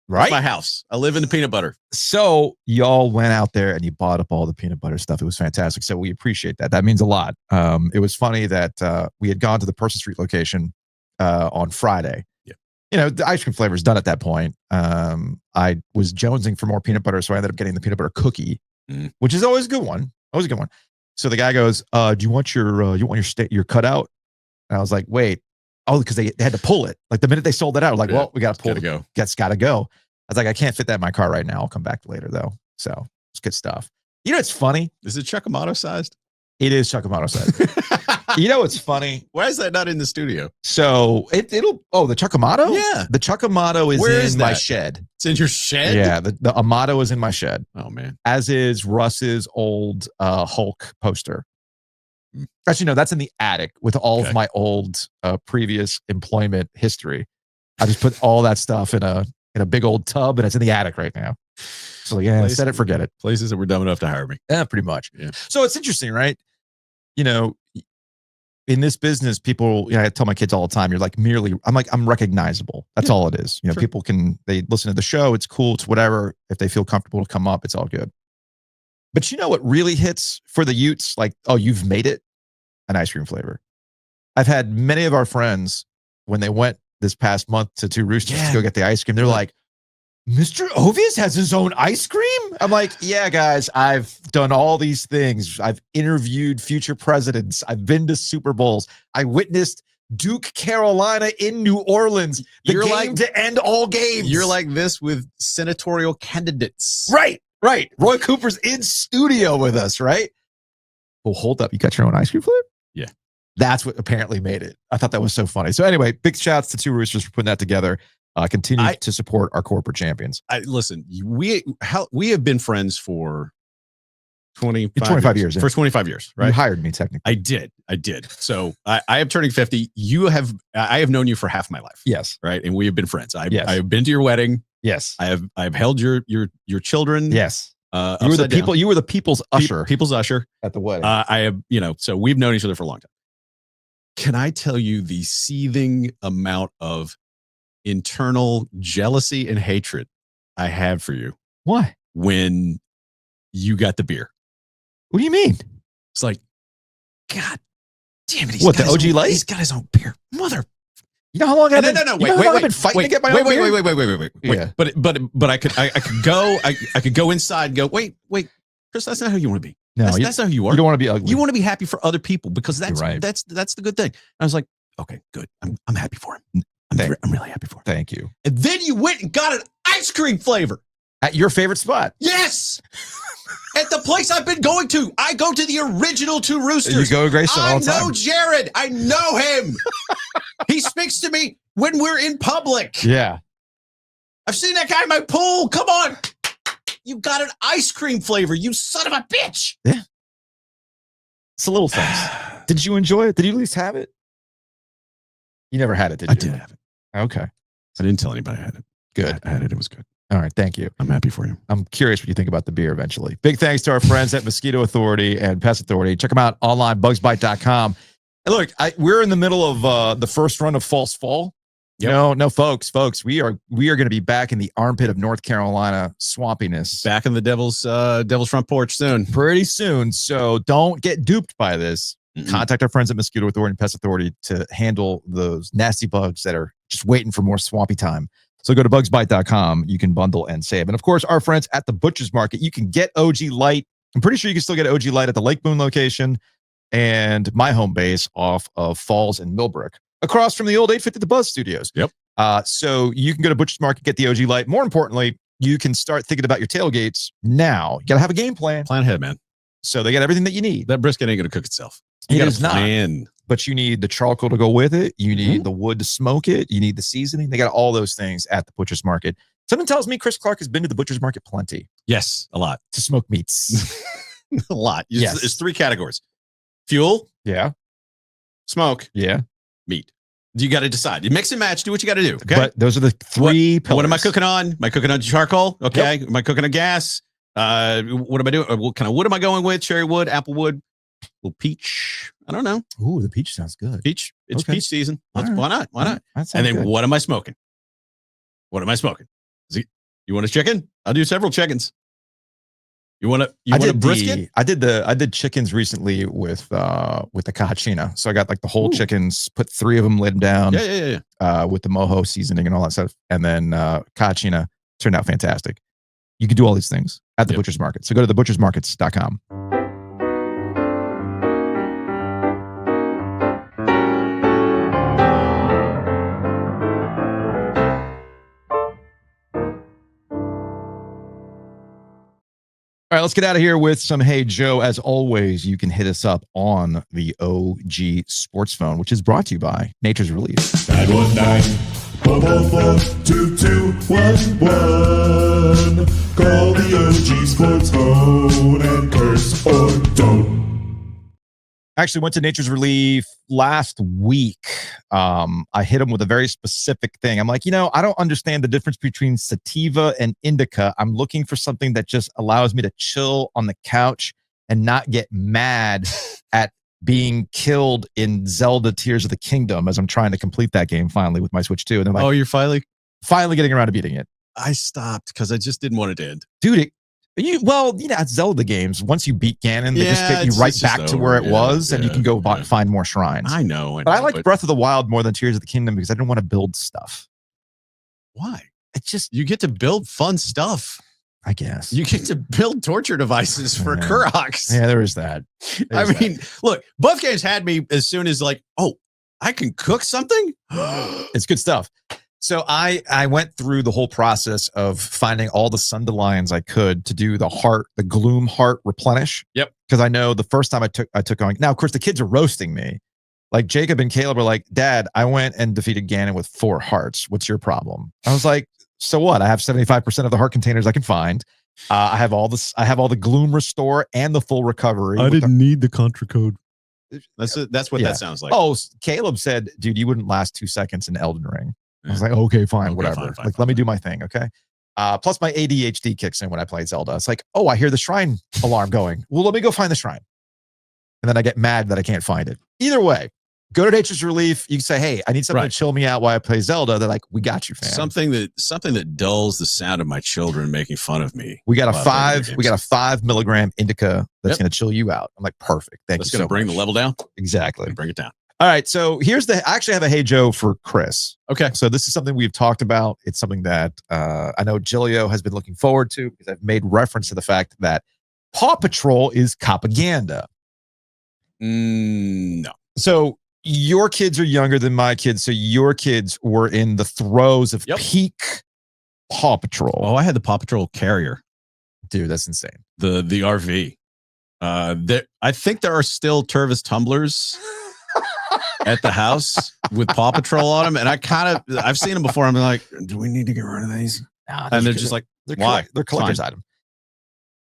A: right?
B: my house. I live in the peanut butter.
A: So y'all went out there and you bought up all the peanut butter stuff. It was fantastic. So we appreciate that. That means a lot. It was funny that we had gone to the Person Street location on Friday. Yeah. The ice cream flavor is done at that point. I was jonesing for more peanut butter, so I ended up getting the peanut butter cookie, which is always a good one. Always a good one. So the guy goes, "Do you want your cutout?" And I was like, "Wait, because they had to pull it. Like the minute they sold it out, like, well, we got to pull it. Gotta go." I was like, "I can't fit that in my car right now. I'll come back later though." So it's good stuff. It's funny.
B: Is it Chuckamato sized?
A: It is Chuckamato sized. It's funny.
B: Why is that not in the studio?
A: So the Chuckamato?
B: Yeah.
A: The Chuckamato is in my shed.
B: It's in your shed?
A: Yeah. The Amato is in my shed.
B: Oh, man.
A: As is Russ's old Hulk poster. Actually, no, that's in the attic with all of my old previous employment history. I just put all that stuff in a big old tub, and it's in the attic right now. So yeah, set it, forget it.
B: Places that were dumb enough to hire me.
A: Yeah, pretty much.
B: Yeah.
A: So it's interesting, right? You know, in this business, people, I tell my kids all the time, I'm recognizable. That's all it is.
B: Sure.
A: People they listen to the show. It's cool. It's whatever. If they feel comfortable to come up, it's all good. But you know what really hits for the Utes? Like, oh, you've made it? An ice cream flavor. I've had many of our friends, when they went this past month to Two Roosters to go get the ice cream, they're like, Mr. Ovies has his own ice cream? I'm like, yeah, guys, I've done all these things. I've interviewed future presidents. I've been to Super Bowls. I witnessed Duke, Carolina in New Orleans. The game to end all games.
B: You're like this with senatorial candidates.
A: Right. Roy Cooper's in studio with us, right? Well, hold up. You got your own ice cream flavor?
B: Yeah.
A: That's what apparently made it. I thought that was so funny. So anyway, big shouts to Two Roosters for putting that together. Continue to support our corporate champions.
B: Listen, we have been friends for
A: 25 years.
B: For 25 years, right?
A: You hired me technically.
B: I did. So I am turning 50. I have known you for half my life.
A: Yes.
B: Right. And we have been friends. I have been to your wedding.
A: Yes.
B: I've held your children.
A: Yes. You were the people's usher.
B: People's usher
A: at the wedding.
B: I have, so we've known each other for a long time. Can I tell you the seething amount of internal jealousy and hatred I have for you?
A: Why?
B: When you got the beer.
A: What do you mean?
B: It's like, God damn it.
A: What, the OG Light?
B: He's got his own beer. Mother.
A: You know how long I've been fighting to get my own beer?
B: Wait.
A: Yeah.
B: But I could go inside and go, wait, Chris, that's not who you want to be.
A: No,
B: that's not who you are.
A: You don't want to be ugly.
B: You want to be happy for other people because that's
A: right.
B: that's the good thing. I was like, okay, good. I'm happy for him. I'm really happy for him.
A: Thank you.
B: And then you went and got an ice cream flavor.
A: At your favorite spot?
B: Yes. At the place I've been going to. I go to the original Two Roosters.
A: You go to Grayson all the time.
B: I know Jared. I know him. He speaks to me when we're in public.
A: Yeah.
B: I've seen that guy in my pool. Come on. You got an ice cream flavor, you son of a bitch.
A: Yeah. It's the little things. Did you enjoy it? Did you at least have it? You never had it, did you?
B: I did have it.
A: Okay.
B: I didn't tell anybody I had it.
A: Good.
B: I had it. It was good.
A: All right. Thank you.
B: I'm happy for you.
A: I'm curious what you think about the beer eventually. Big thanks to our friends at Mosquito Authority and Pest Authority. Check them out online, bugsbite.com. And look, we're in the middle of the first run of False Fall. Yep. No, folks, we are going to be back in the armpit of North Carolina swampiness.
B: Back in the devil's front porch soon.
A: Pretty soon. So don't get duped by this. Mm-mm. Contact our friends at Mosquito Authority and Pest Authority to handle those nasty bugs that are just waiting for more swampy time. So go to bugsbite.com. You can bundle and save. And of course, our friends at the Butcher's Market, you can get OG Light. I'm pretty sure you can still get OG Light at the Lake Boone location and my home base off of Falls and Millbrook, across from the old 850 The Buzz Studios.
B: Yep.
A: So you can go to Butcher's Market, get the OG Light. More importantly, you can start thinking about your tailgates now. You got to have a game plan.
B: Plan ahead, man.
A: So they got everything that you need.
B: That brisket ain't going to cook itself.
A: It is not. But you need the charcoal to go with it. You need the wood to smoke it. You need the seasoning. They got all those things at the Butcher's Market. Something tells me Chris Clark has been to the Butcher's Market plenty.
B: Yes, a lot.
A: To smoke meats.
B: A lot.
A: Yes.
B: There's three categories. Fuel.
A: Yeah.
B: Smoke.
A: Yeah.
B: Meat. You got to decide. You mix and match. Do what you got to do. Okay.
A: But those are the three pillars.
B: What am I cooking on? Am I cooking on charcoal? Okay. Yep. Am I cooking on gas? What am I doing? What kind of wood am I going with? Cherry wood, apple wood, little peach. I don't know.
A: Ooh, the peach sounds good.
B: Peach. It's peach season.
A: Right.
B: Why not? Why not?
A: And
B: then what am I smoking? What am I smoking? You want a chicken? I'll do several chickens. You want a brisket?
A: I did chickens recently with the cajina. So I got like the whole chickens, put 3 of them, laid them down.
B: Yeah.
A: With the mojo seasoning and all that stuff. And then cajina turned out fantastic. You can do all these things at the Butcher's Market. So go to thebutchersmarkets.com. All right, let's get out of here with some Hey Joe. As always, you can hit us up on the OG Sports Phone, which is brought to you by Nature's Relief.
H: 919-444-2211. Call the OG Sports Phone and curse or don't.
A: Actually went to Nature's Relief last week. I hit him with a very specific thing. I'm like, I don't understand the difference between sativa and indica. I'm looking for something that just allows me to chill on the couch and not get mad at being killed in Zelda Tears of the Kingdom as I'm trying to complete that game finally with my Switch 2. And they're like,
B: you're finally
A: getting around to beating it.
B: I stopped because I just didn't want it to end.
A: Dude, at Zelda games, once you beat Ganon, they just get you right back to where it was, and you can go find more shrines.
B: I know.
A: But I like Breath of the Wild more than Tears of the Kingdom because I didn't want to build stuff.
B: Why?
A: You
B: get to build fun stuff.
A: I guess.
B: You get to build torture devices for Kuroks.
A: Yeah, there is that.
B: Look, both games had me as soon as I can cook something?
A: It's good stuff. So I went through the whole process of finding all the Sundelions I could to do the gloom heart replenish.
B: Yep.
A: Because I know the first time I took on. Now, of course, the kids are roasting me. Like Jacob and Caleb are like, Dad, I went and defeated Ganon with 4 hearts. What's your problem? I was like, so what? I have 75% of the heart containers I can find. I have all this. I have all the gloom restore and the full recovery.
H: I didn't need the contra code.
B: That's what that sounds like.
A: Oh, Caleb said, dude, you wouldn't last 2 seconds in Elden Ring. I was like, okay, fine, whatever.
B: Fine,
A: let me do my thing, okay? Plus my ADHD kicks in when I play Zelda. It's like, oh, I hear the shrine alarm going. Well, let me go find the shrine. And then I get mad that I can't find it. Either way, go to Nature's Relief. You can say, hey, I need something to chill me out while I play Zelda. They're like, we got you, fam.
B: Something that dulls the sound of my children making fun of me.
A: We got a 5 milligram indica that's going to chill you out. I'm like, perfect.
B: That's going to bring the level down.
A: Exactly.
B: Bring it down.
A: All right. So I actually have a Hey Joe for Chris.
B: Okay.
A: So this is something we've talked about. It's something that I know Giglio has been looking forward to because I've made reference to the fact that Paw Patrol is propaganda.
B: No.
A: So your kids are younger than my kids. So your kids were in the throes of peak Paw Patrol.
B: Oh, I had the Paw Patrol carrier.
A: Dude, that's insane.
B: The RV. I think there are still Tervis tumblers at the house with Paw Patrol on them, and I've seen them before. I'm like, do we need to get rid of these?
A: Nah,
B: and they're just like, why?
A: They're collector's item.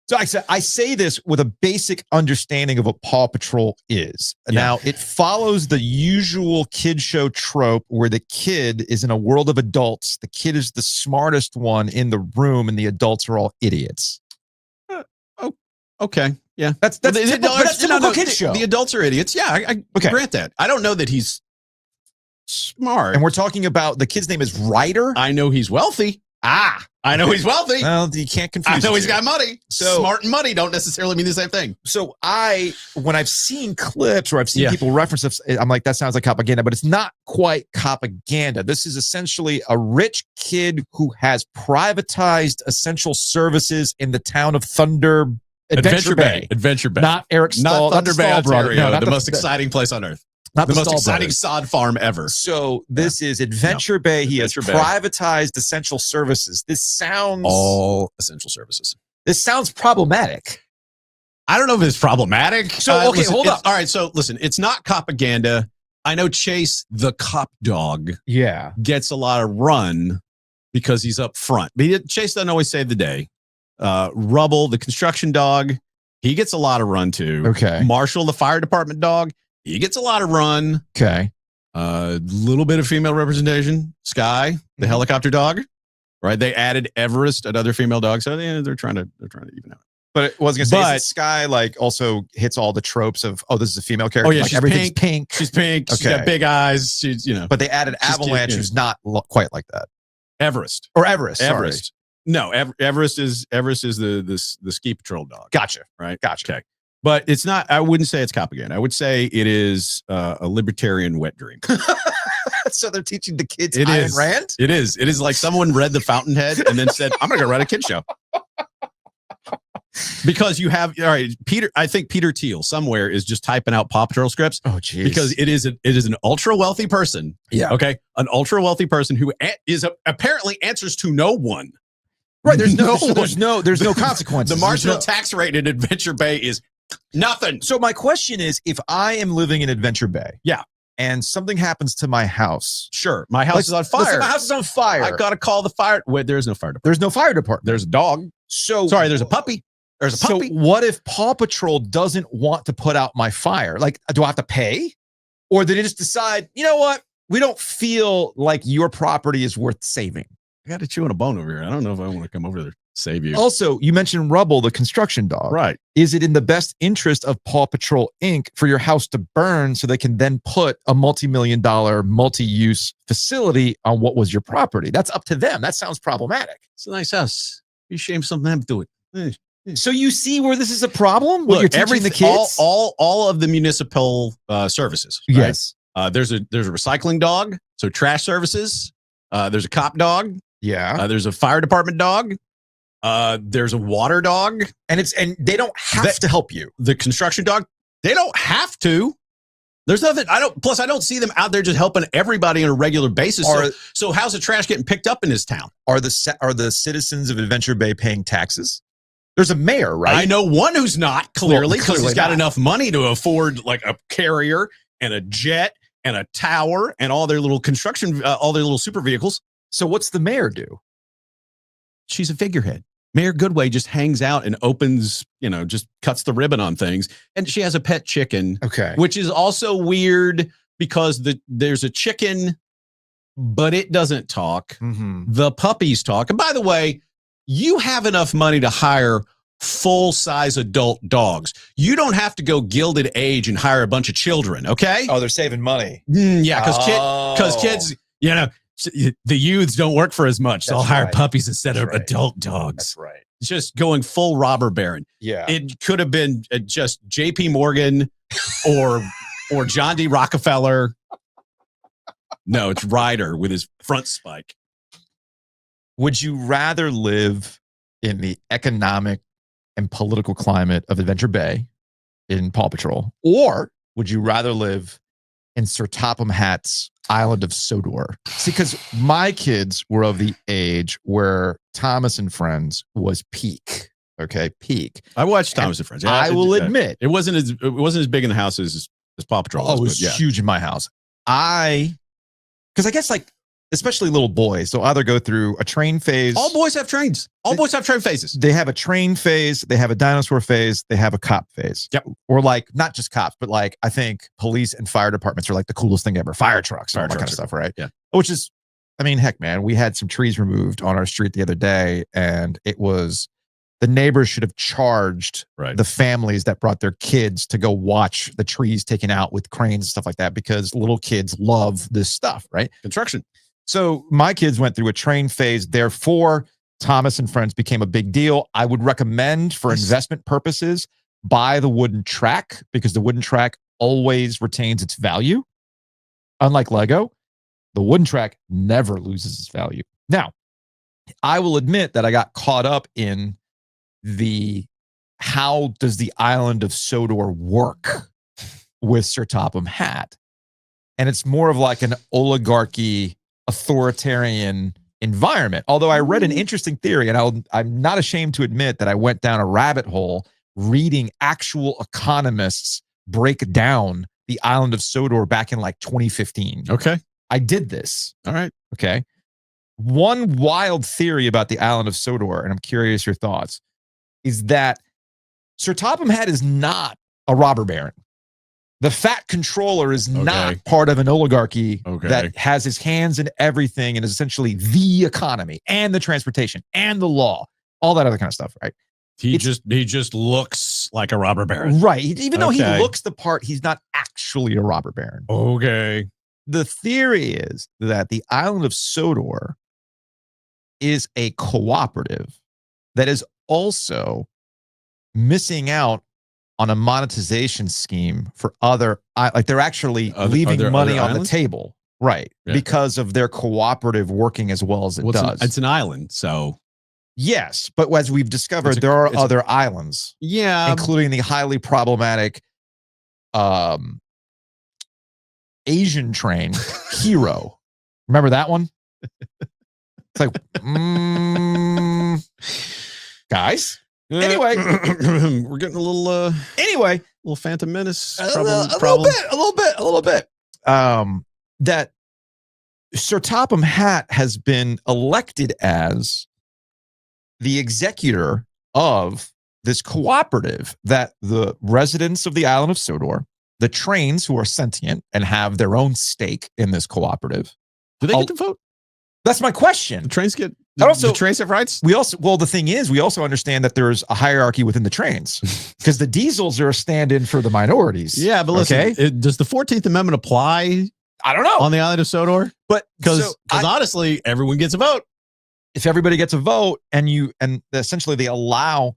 A: So I say this with a basic understanding of what Paw Patrol is. Yeah. Now, it follows the usual kid show trope where the kid is in a world of adults. The kid is the smartest one in the room, and the adults are all idiots.
B: Okay. Yeah.
A: That's typical kid show.
B: The adults are idiots. Yeah, I grant that. I don't know that he's smart.
A: And we're talking about the kid's name is Ryder.
B: I know he's wealthy. I know he's wealthy.
A: Well, you can't confuse.
B: I know he's got money. So smart and money don't necessarily mean the same thing.
A: So when I've seen clips or I've seen people reference it, I'm like, that sounds like propaganda, but it's not quite propaganda. This is essentially a rich kid who has privatized essential services in the town of Adventure Bay.
B: Adventure Bay.
A: Not Eric Stahl.
B: Not Thunder Bay, Ontario.
A: No,
B: the most exciting place on earth. Not the most exciting sod farm ever.
A: So this is Adventure Bay. He has privatized essential services. This sounds...
B: all essential services.
A: This sounds problematic.
B: I don't know if it's problematic.
A: So, okay, hold up.
B: All right, so listen, it's not propaganda. I know Chase, the cop dog, gets a lot of run because he's up front. But Chase doesn't always save the day. Rubble, the construction dog, he gets a lot of run too.
A: Okay.
B: Marshall, the fire department dog, he gets a lot of run.
A: Okay.
B: Little bit of female representation. Sky, the helicopter dog, right? They added Everest, another female dog, so they're trying to even out.
A: But it was gonna say, Sky also hits all the tropes of this is a female character.
B: Oh yeah,
A: she's everything's pink.
B: She's pink. Okay. She's got big eyes. She's But
A: they added Avalanche, who's not quite like that.
B: Everest.
A: Sorry.
B: No, Everest is the ski patrol dog.
A: Gotcha.
B: Right.
A: Gotcha.
B: Okay. But it's not. I wouldn't say it's propaganda. I would say it is a libertarian wet dream.
A: So they're teaching the kids Ayn Rand?
B: It is. It is like someone read The Fountainhead and then said, "I'm going to go write a kid show." Because you have Peter. I think Peter Thiel somewhere is just typing out Paw Patrol scripts.
A: Oh, geez.
B: Because it is an ultra wealthy person.
A: Yeah.
B: Okay. An ultra wealthy person who apparently answers to no one.
A: Right. There's no consequences.
B: The marginal tax rate in Adventure Bay is nothing.
A: So my question is, if I am living in Adventure Bay, and something happens to my house,
B: sure, my house is on fire.
A: Listen, my house is on fire.
B: I gotta call the fire. Wait, there's no fire department.
A: There's no fire department.
B: There's a dog.
A: So
B: sorry, there's a puppy. There's a puppy.
A: So what if Paw Patrol doesn't want to put out my fire? Like, do I have to pay? Or did they just decide, you know what? We don't feel like your property is worth saving.
B: I got to chew on a bone over here. I don't know if I want to come over there to save you.
A: Also, you mentioned Rubble, the construction dog.
B: Right.
A: Is it in the best interest of Paw Patrol Inc. for your house to burn so they can then put a multi-million-dollar multi-use facility on what was your property? That's up to them. That sounds problematic.
B: It's a nice house. Be ashamed something them to it.
A: So you see where this is a problem? What you're teaching the kids?
B: All of the municipal services. Right?
A: Yes.
B: There's a recycling dog. So trash services. There's a cop dog.
A: Yeah.
B: There's a fire department dog. There's a water dog.
A: And they don't have to help you.
B: The construction dog, they don't have to. There's nothing. I don't see them out there just helping everybody on a regular basis. So how's the trash getting picked up in this town?
A: Are the citizens of Adventure Bay paying taxes? There's a mayor, right?
B: I know one who's not, clearly, because he's got
A: not.
B: enough money to afford like a carrier and a jet and a tower and all their little construction, all their little super vehicles.
A: So what's the mayor do?
B: She's a figurehead. Mayor Goodway just hangs out and opens, just cuts the ribbon on things. And she has a pet chicken.
A: Okay.
B: Which is also weird because there's a chicken, but it doesn't talk.
A: Mm-hmm.
B: The puppies talk. And by the way, you have enough money to hire full-size adult dogs. You don't have to go Gilded Age and hire a bunch of children, okay?
A: Oh, they're saving money.
B: Yeah, because kids, the youths don't work for as much. So I'll hire puppies instead of adult dogs.
A: That's right.
B: It's just going full robber baron.
A: Yeah.
B: It could have been just J.P. Morgan or John D. Rockefeller. No, it's Ryder with his front spike.
A: Would you rather live in the economic and political climate of Adventure Bay in Paw Patrol, or would you rather live in Sir Topham Hatt's island of Sodor? See, because my kids were of the age where Thomas and Friends was peak. Okay, peak.
B: I watched Thomas and Friends. Yeah,
A: I will admit
B: it wasn't as big in the house as Paw Patrol.
A: Oh, it was huge in my house. Because I guess especially little boys, they'll either go through a train phase.
B: All boys have trains. All boys have train phases.
A: They have a train phase. They have a dinosaur phase. They have a cop phase.
B: Yep.
A: Or not just cops, but I think police and fire departments are the coolest thing ever. Fire trucks, all that kind of stuff, right?
B: Yeah.
A: Which is, heck, man, we had some trees removed on our street the other day, and it was the neighbors should have charged the families that brought their kids to go watch the trees taken out with cranes and stuff like that, because little kids love this stuff, right?
B: Construction.
A: So my kids went through a train phase. Therefore, Thomas and Friends became a big deal. I would recommend, for investment purposes, buy the wooden track, because the wooden track always retains its value. Unlike Lego, the wooden track never loses its value. Now, I will admit that I got caught up in how does the island of Sodor work with Sir Topham Hatt? And it's more of an oligarchy, authoritarian environment. Although I read an interesting theory, and I'm not ashamed to admit that I went down a rabbit hole reading actual economists break down the island of Sodor back in 2015.
B: Okay.
A: I did this.
B: All right.
A: Okay. One wild theory about the island of Sodor, and I'm curious your thoughts, is that Sir Topham Hatt is not a robber baron. The fat controller is not part of an oligarchy that has his hands in everything and is essentially the economy and the transportation and the law, all that other kind of stuff, right?
B: He just looks like a robber baron.
A: Right. Even though he looks the part, he's not actually a robber baron.
B: Okay.
A: The theory is that the island of Sodor is a cooperative that is also missing out on a monetization scheme for other, they're actually leaving money on the table, right? Yeah. Because of their cooperative working as well as it does.
B: It's an island, so.
A: Yes, but as we've discovered, there are other islands.
B: Yeah.
A: Including the highly problematic Asian train, Hero. Remember that one? It's guys.
B: Anyway, we're getting a little.
A: Anyway,
B: little Phantom Menace.
A: A little bit. That Sir Topham Hatt has been elected as the executor of this cooperative that the residents of the island of Sodor, the trains who are sentient and have their own stake in this cooperative.
B: Do they get to vote?
A: That's my question.
B: The trains get.
A: And also-
B: the trains have rights.
A: The thing is, we also understand that there's a hierarchy within the trains because the diesels are a stand-in for the minorities.
B: Yeah, but listen, does the 14th Amendment apply?
A: I don't know
B: on the island of Sodor,
A: but
B: because honestly, everyone gets a vote.
A: If everybody gets a vote, and essentially they allow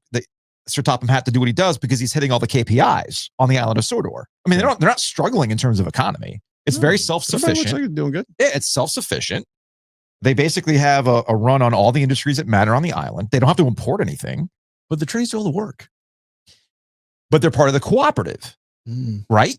A: Sir Topham Hatt to do what he does because he's hitting all the KPIs on the island of Sodor. I mean, they're not struggling in terms of economy. It's very self-sufficient.
B: Looks like it's doing good.
A: Yeah, it's self-sufficient. They basically have a run on all the industries that matter on the island. They don't have to import anything.
B: But the trains do all the work.
A: But they're part of the cooperative, right?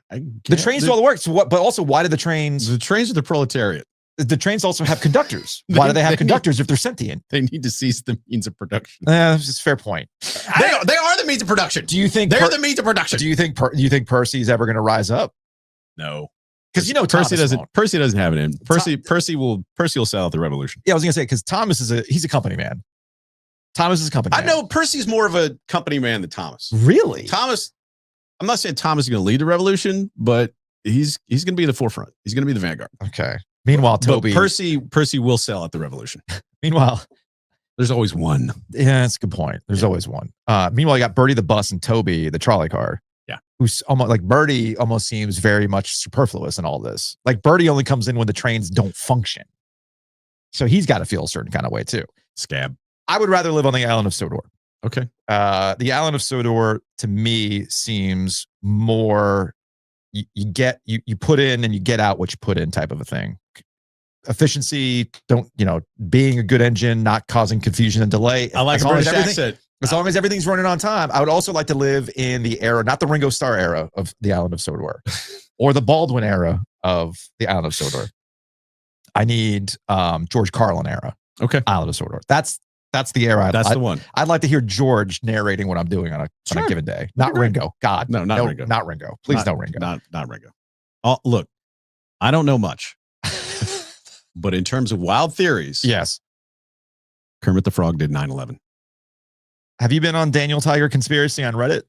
A: The trains do all the work. So what? But also, why do the trains?
B: The trains are the proletariat.
A: The trains also have conductors. Why do they have conductors if they're sentient?
B: They need to cease the means of production.
A: That's a fair point.
B: They are the means of production.
A: Do you think
B: they're the means of production?
A: Do you think Percy's ever going to rise up?
B: No.
A: Because
B: Percy
A: Thomas
B: doesn't.
A: won't.
B: Percy doesn't have it in. Percy will sell out the revolution.
A: Yeah, I was gonna say because Thomas he's a company man. Thomas is a company.
B: I
A: man.
B: know Percy's more of a company man than Thomas.
A: Really,
B: Thomas. I'm not saying Thomas is going to lead the revolution, but he's going to be in the forefront. He's going to be the vanguard.
A: Okay. Meanwhile, Toby.
B: Percy will sell out the revolution.
A: Meanwhile,
B: there's always one.
A: Yeah, that's a good point. There's always one. Meanwhile, you got Bertie the bus and Toby the trolley car.
B: Yeah.
A: Who's almost like Bertie almost seems very much superfluous in all this. Like Bertie only comes in when the trains don't function. So he's got to feel a certain kind of way too.
B: Scab.
A: I would rather live on the island of Sodor.
B: Okay.
A: The island of Sodor to me seems more you put in and you get out what you put in type of a thing. Efficiency, being a good engine, not causing confusion and delay.
B: I like British accent.
A: As long as everything's running on time. I would also like to live in the era, not the Ringo Starr era of the island of Sodor, or the Baldwin era of the island of Sodor. I need George Carlin era.
B: Okay.
A: Island of Sodor. That's the era.
B: That's the one.
A: I'd like to hear George narrating what I'm doing on a given day. Not Ringo. God.
B: No, not Ringo.
A: Not Ringo. Please don't Ringo.
B: Not Ringo. Oh, look, I don't know much. But in terms of wild theories,
A: yes.
B: Kermit the Frog did 9/11.
A: Have you been on Daniel Tiger Conspiracy on Reddit?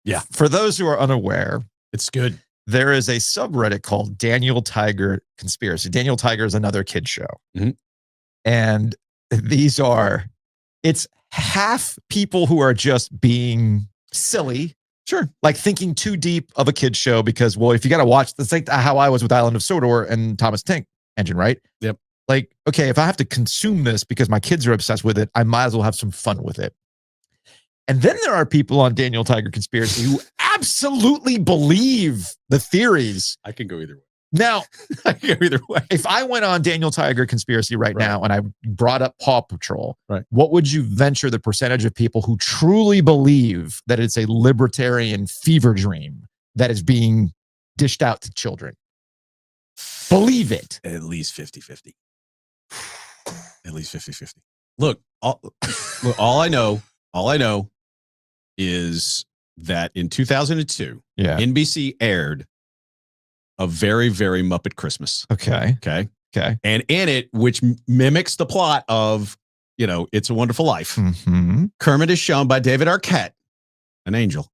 B: Yeah.
A: For those who are unaware,
B: it's good.
A: There is a subreddit called Daniel Tiger Conspiracy. Daniel Tiger is another kid show.
B: Mm-hmm.
A: And it's half people who are just being silly.
B: Sure.
A: Like thinking too deep of a kid show because, well, if you got to watch, it's like how I was with Island of Sodor and Thomas Tank Engine, right?
B: Yep.
A: Like, okay, if I have to consume this because my kids are obsessed with it, I might as well have some fun with it. And then there are people on Daniel Tiger Conspiracy who absolutely believe the theories.
B: I can go either way.
A: Now,
B: I can go either way.
A: If I went on Daniel Tiger Conspiracy right now and I brought up Paw Patrol,
B: right,
A: what would you venture the percentage of people who truly believe that it's a libertarian fever dream that is being dished out to children? Believe it.
B: At least 50-50. At least 50-50. Look, all I know is that in 2002, NBC aired a very, very Muppet Christmas.
A: Okay.
B: And in it, which mimics the plot of, It's a Wonderful Life, Kermit is shown by David Arquette, an angel.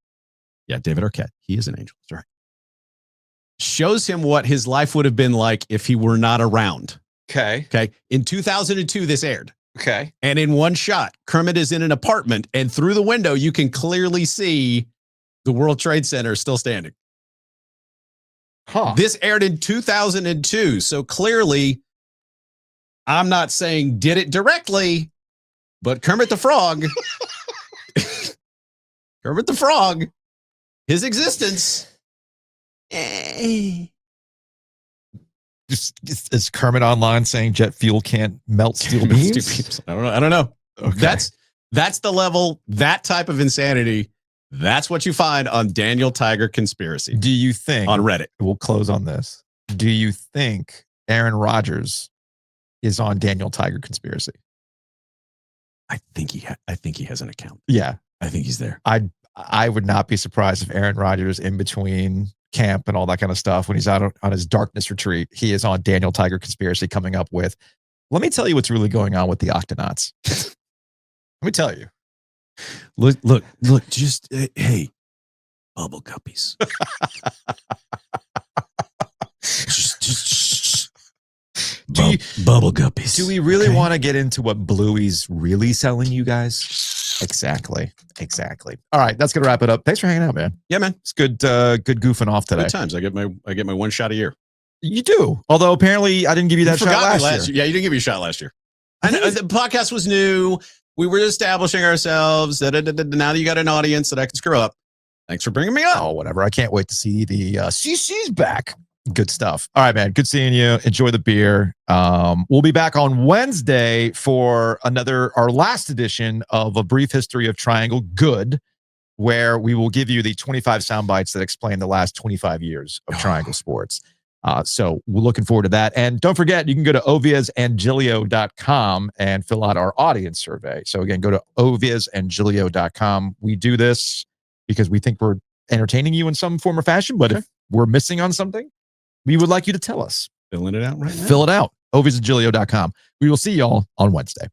B: Yeah, David Arquette. He is an angel. That's right. Shows him what his life would have been like if he were not around.
A: Okay.
B: In 2002, this aired.
A: Okay.
B: And in one shot, Kermit is in an apartment, and through the window, you can clearly see the World Trade Center still standing.
A: Huh.
B: This aired in 2002. So clearly, I'm not saying did it directly, but Kermit the Frog, his existence.
A: Is Kermit online saying jet fuel can't melt steel beams?
B: I don't know.
A: Okay.
B: That's the level, that type of insanity. That's what you find on Daniel Tiger Conspiracy.
A: Do you think
B: on Reddit?
A: We'll close on this. Do you think Aaron Rodgers is on Daniel Tiger Conspiracy?
B: I think he has an account.
A: Yeah,
B: I think he's there.
A: I would not be surprised if Aaron Rodgers, in between camp and all that kind of stuff, when he's out on his darkness retreat, he is on Daniel Tiger Conspiracy coming up with, let me tell you what's really going on with the Octonauts. Let me tell you.
B: Look, just hey, bubble guppies. just bubble guppies.
A: Do we really want to get into what Bluey's really selling you guys? Exactly. All right, that's gonna wrap it up. Thanks for hanging out, man.
B: Yeah, man.
A: It's good goofing off today.
B: Good times. I get my one shot a year.
A: You do. Although apparently I didn't give you that shot last year.
B: Yeah, you didn't give me a shot last year. I know the podcast was new. We were establishing ourselves. Now that you got an audience that I can screw up. Thanks for bringing me up.
A: Oh, whatever. I can't wait to see the CC's back. Good stuff. All right, man. Good seeing you. Enjoy the beer. We'll be back on Wednesday for our last edition of A Brief History of Triangle Good, where we will give you the 25 sound bites that explain the last 25 years of Triangle sports. So we're looking forward to that. And don't forget, you can go to oviesandgiglio.com and fill out our audience survey. So again, go to oviesandgiglio.com. We do this because we think we're entertaining you in some form or fashion, but if we're missing on something, we would like you to tell us.
B: Filling it out right now.
A: Fill it out. oviesandgiglio.com. We will see y'all on Wednesday.